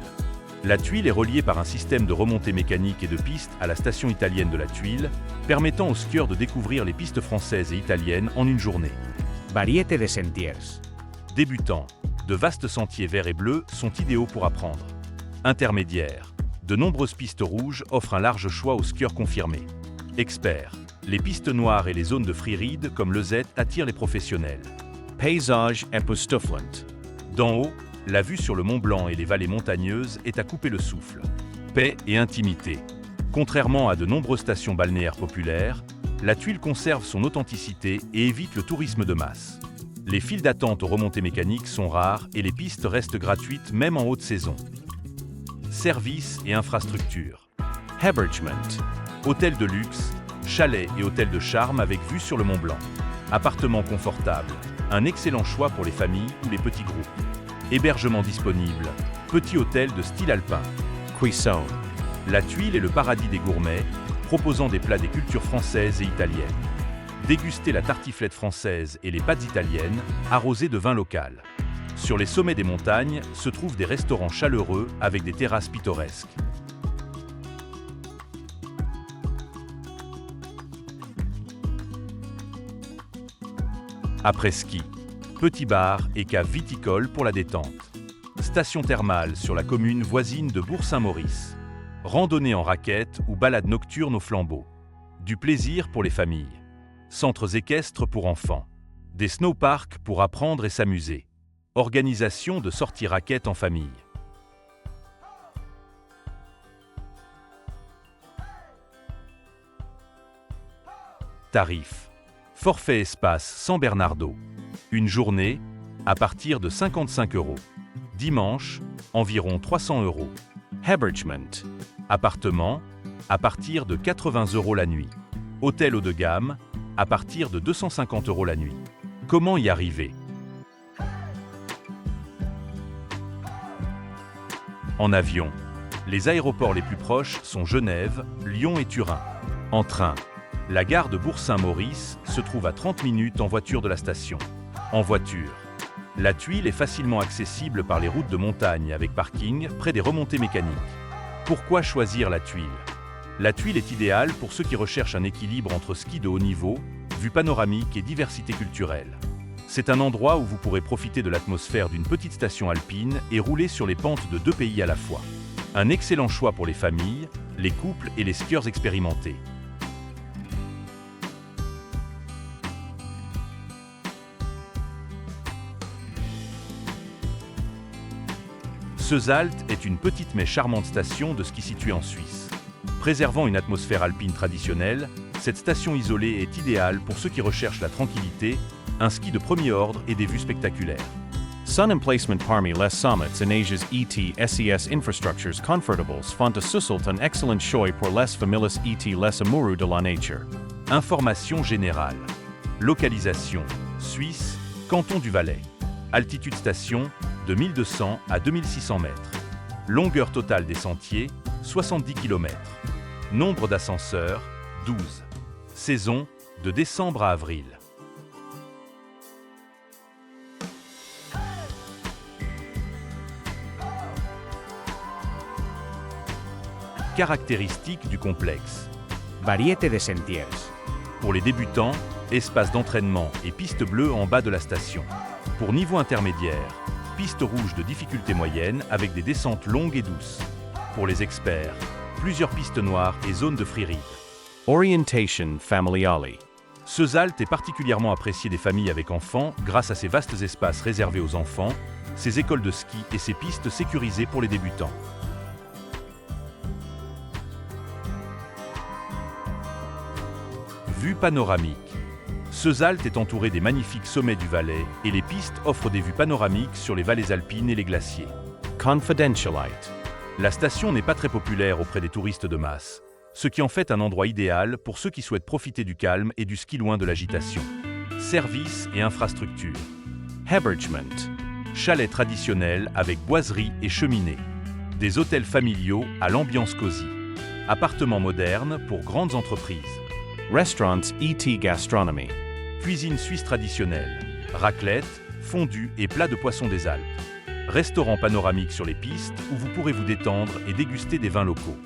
La Tuile est reliée par un système de remontée mécanique et de pistes à la station italienne de la Tuile, permettant aux skieurs de découvrir les pistes françaises et italiennes en une journée. Variété de sentiers. Débutants, de vastes sentiers verts et bleus sont idéaux pour apprendre. Intermédiaires, de nombreuses pistes rouges offrent un large choix aux skieurs confirmés. Experts, les pistes noires et les zones de freeride comme le Z attirent les professionnels. Paysage époustouflant. D'en haut, la vue sur le Mont Blanc et les vallées montagneuses est à couper le souffle. Paix et intimité. Contrairement à de nombreuses stations balnéaires populaires, la Tuile conserve son authenticité et évite le tourisme de masse. Les files d'attente aux remontées mécaniques sont rares et les pistes restent gratuites même en haute saison. Services et infrastructures. Hébergement. Hôtel de luxe, chalet et hôtel de charme avec vue sur le Mont Blanc. Appartements confortables, un excellent choix pour les familles ou les petits groupes. Hébergement disponible, petit hôtel de style alpin. Cuisson. La Tuile est le paradis des gourmets, proposant des plats des cultures françaises et italiennes. Dégustez la tartiflette française et les pâtes italiennes, arrosées de vin local. Sur les sommets des montagnes se trouvent des restaurants chaleureux avec des terrasses pittoresques. Après-ski, petit bar et cave viticole pour la détente. Station thermale sur la commune voisine de Bourg-Saint-Maurice. Randonnée en raquettes ou balade nocturne au flambeau. Du plaisir pour les familles. Centres équestres pour enfants. Des snowparks pour apprendre et s'amuser. Organisation de sorties raquettes en famille. Tarif. Forfait espace San Bernardo. Une journée, à partir de 55 €. Dimanche, environ 300 €. Hébergement. Appartement, à partir de 80 € la nuit. Hôtel haut de gamme, à partir de 250 € la nuit. Comment y arriver? En avion. Les aéroports les plus proches sont Genève, Lyon et Turin. En train. La gare de Bourg-Saint-Maurice se trouve à 30 minutes en voiture de la station. En voiture. La Tuile est facilement accessible par les routes de montagne avec parking près des remontées mécaniques. Pourquoi choisir la Tuile? La Tuile est idéale pour ceux qui recherchent un équilibre entre ski de haut niveau, vue panoramique et diversité culturelle. C'est un endroit où vous pourrez profiter de l'atmosphère d'une petite station alpine et rouler sur les pentes de 2 pays à la fois. Un excellent choix pour les familles, les couples et les skieurs expérimentés. Seuxalt est une petite mais charmante station de ski située en Suisse. Préservant une atmosphère alpine traditionnelle, cette station isolée est idéale pour ceux qui recherchent la tranquillité, un ski de premier ordre et des vues spectaculaires. Sun emplacement parmi les sommets en Asia's ET-SES infrastructures confortables font à Seuxalt un excellent choix pour les familles les amoureux de la nature. Information générale. Localisation. Suisse, canton du Valais. Altitude station, de 1200 à 2600 mètres. Longueur totale des sentiers, 70 km. Nombre d'ascenseurs, 12. Saison, de décembre à avril. Caractéristiques du complexe. Variété de sentiers. Pour les débutants, espace d'entraînement et piste bleue en bas de la station. Pour niveau intermédiaire, piste rouge de difficulté moyenne avec des descentes longues et douces. Pour les experts, plusieurs pistes noires et zones de freeride. Orientation familiale. Seuxalt est particulièrement apprécié des familles avec enfants grâce à ses vastes espaces réservés aux enfants, ses écoles de ski et ses pistes sécurisées pour les débutants. Vue panoramique. Seuxalt est entouré des magnifiques sommets du Valais et les pistes offrent des vues panoramiques sur les vallées alpines et les glaciers. Confidentialite. La station n'est pas très populaire auprès des touristes de masse, ce qui en fait un endroit idéal pour ceux qui souhaitent profiter du calme et du ski loin de l'agitation. Services et infrastructures. Hébergement. Chalets traditionnels avec boiseries et cheminées. Des hôtels familiaux à l'ambiance cosy. Appartements modernes pour grandes entreprises. Restaurants ET Gastronomy. Cuisine suisse traditionnelle. Raclette, fondue et plats de poisson des Alpes. Restaurant panoramique sur les pistes où vous pourrez vous détendre et déguster des vins locaux.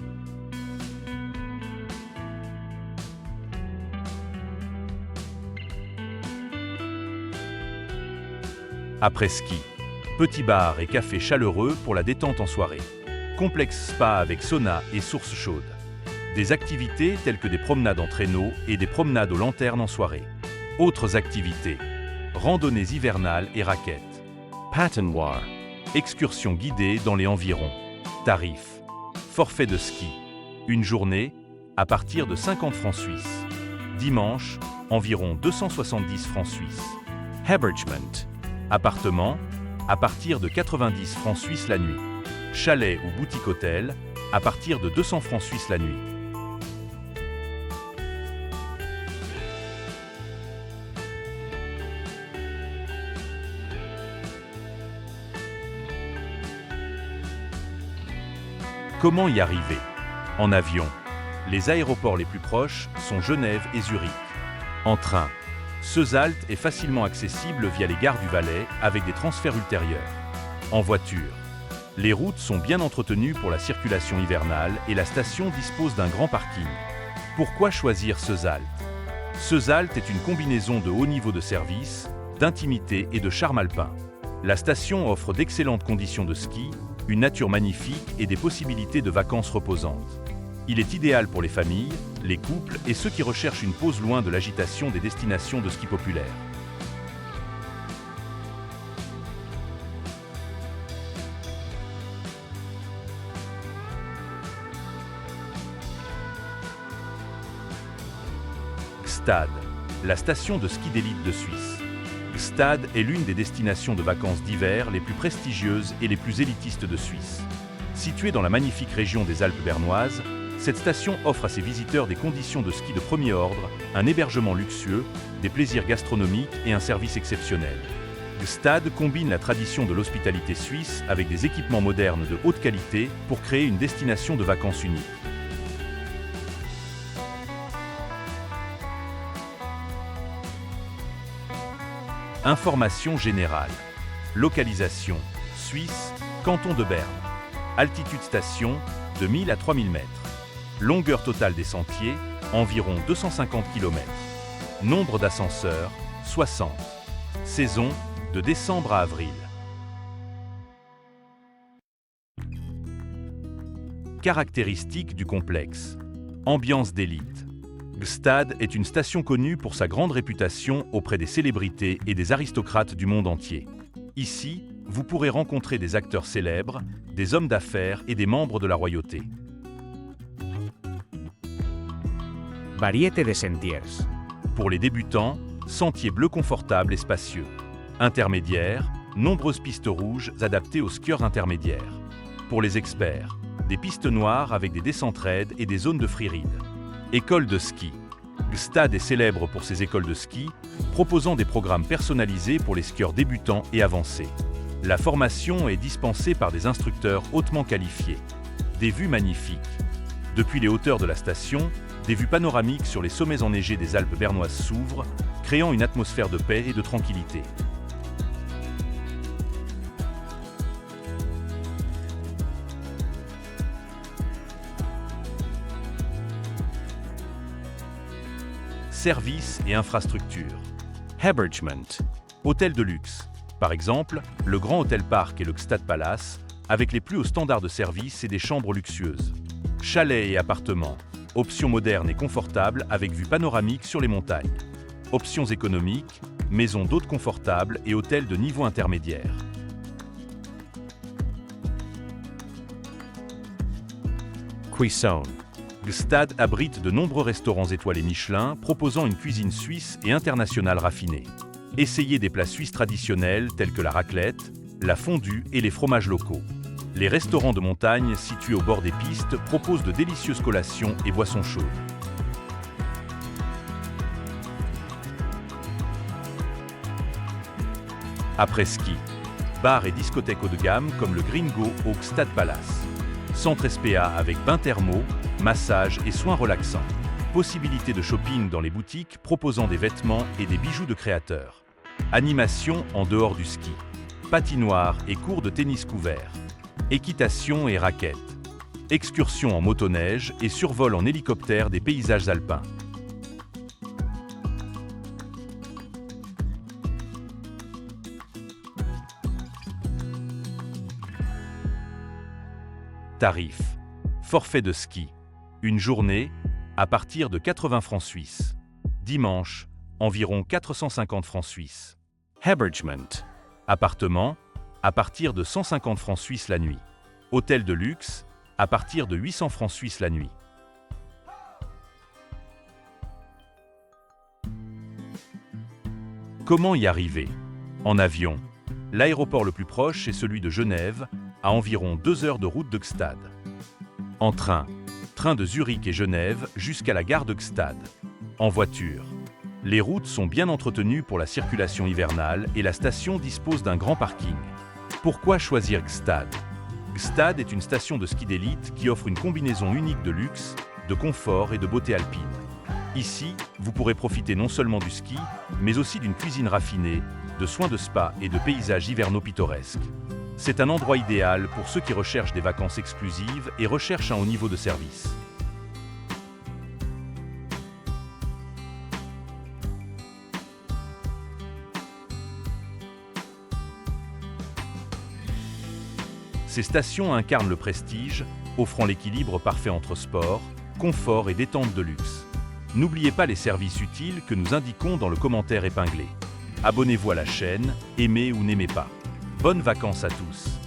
Après ski. Petit bar et café chaleureux pour la détente en soirée. Complexe spa avec sauna et source chaude. Des activités telles que des promenades en traîneau et des promenades aux lanternes en soirée. Autres activités. Randonnées hivernales et raquettes. Patinoire. Excursions guidées dans les environs. Tarifs. Forfait de ski. Une journée, à partir de 50 francs suisses. Dimanche, environ 270 francs suisses. Hébergement. Appartement, à partir de 90 francs suisses la nuit. Chalet ou boutique hôtel, à partir de 200 francs suisses la nuit. Comment y arriver? En avion. Les aéroports les plus proches sont Genève et Zurich. En train. Seuxalt est facilement accessible via les gares du Valais avec des transferts ultérieurs. En voiture. Les routes sont bien entretenues pour la circulation hivernale et la station dispose d'un grand parking. Pourquoi choisir Seuxalt? Seuxalt est une combinaison de haut niveau de service, d'intimité et de charme alpin. La station offre d'excellentes conditions de ski, une nature magnifique et des possibilités de vacances reposantes. Il est idéal pour les familles, les couples et ceux qui recherchent une pause loin de l'agitation des destinations de ski populaires. Gstaad. la station de ski d'élite de Suisse. Gstaad est l'une des destinations de vacances d'hiver les plus prestigieuses et les plus élitistes de Suisse. Située dans la magnifique région des Alpes bernoises, cette station offre à ses visiteurs des conditions de ski de premier ordre, un hébergement luxueux, des plaisirs gastronomiques et un service exceptionnel. Gstaad combine la tradition de l'hospitalité suisse avec des équipements modernes de haute qualité pour créer une destination de vacances unique. Informations générales. Localisation, Suisse, canton de Berne. Altitude station, de 1000 à 3000 mètres. Longueur totale des sentiers, environ 250 km. Nombre d'ascenseurs, 60. Saison, de décembre à avril. Caractéristiques du complexe. Ambiance d'élite. Gstaad est une station connue pour sa grande réputation auprès des célébrités et des aristocrates du monde entier. Ici, vous pourrez rencontrer des acteurs célèbres, des hommes d'affaires et des membres de la royauté. Variete de sentiers. Pour les débutants, sentiers bleus confortables et spacieux. Intermédiaires, nombreuses pistes rouges adaptées aux skieurs intermédiaires. Pour les experts, des pistes noires avec des descentes raides et des zones de freeride. École de ski. Gstaad est célèbre pour ses écoles de ski, proposant des programmes personnalisés pour les skieurs débutants et avancés. La formation est dispensée par des instructeurs hautement qualifiés. Des vues magnifiques. Depuis les hauteurs de la station, des vues panoramiques sur les sommets enneigés des Alpes bernoises s'ouvrent, créant une atmosphère de paix et de tranquillité. Services et infrastructures. Hébergement. Hôtel de luxe. Par exemple, le Grand Hôtel Park et le Gstaad Palace, avec les plus hauts standards de service et des chambres luxueuses. Chalets et appartements. Options modernes et confortables avec vue panoramique sur les montagnes. Options économiques, maisons d'hôtes confortables et hôtels de niveau intermédiaire. Cuisson. Gstaad abrite de nombreux restaurants étoilés Michelin proposant une cuisine suisse et internationale raffinée. Essayez des plats suisses traditionnels tels que la raclette, la fondue et les fromages locaux. Les restaurants de montagne situés au bord des pistes proposent de délicieuses collations et boissons chaudes. Après ski, bars et discothèques haut de gamme comme le Gringo au Gstaad Palace. Centre SPA avec bains thermaux, massages et soins relaxants. Possibilité de shopping dans les boutiques proposant des vêtements et des bijoux de créateurs. Animation en dehors du ski. Patinoire et cours de tennis couvert. Équitation et raquettes. Excursion en motoneige et survol en hélicoptère des paysages alpins. Tarif. Forfait de ski. Une journée, à partir de 80 francs suisses. Dimanche, environ 450 francs suisses. Hébergement. Appartement, à partir de 150 francs suisses la nuit. Hôtel de luxe, à partir de 800 francs suisses la nuit. Comment y arriver? En avion. L'aéroport le plus proche est celui de Genève, à environ 2 heures de route de Gstaad. En train. Train de Zurich et Genève jusqu'à la gare de Gstaad. En voiture. Les routes sont bien entretenues pour la circulation hivernale et la station dispose d'un grand parking. Pourquoi choisir Gstaad? Gstaad est une station de ski d'élite qui offre une combinaison unique de luxe, de confort et de beauté alpine. Ici, vous pourrez profiter non seulement du ski, mais aussi d'une cuisine raffinée, de soins de spa et de paysages hivernaux pittoresques. C'est un endroit idéal pour ceux qui recherchent des vacances exclusives et recherchent un haut niveau de service. Ces stations incarnent le prestige, offrant l'équilibre parfait entre sport, confort et détente de luxe. N'oubliez pas les services utiles que nous indiquons dans le commentaire épinglé. Abonnez-vous à la chaîne, aimez ou n'aimez pas. Bonnes vacances à tous!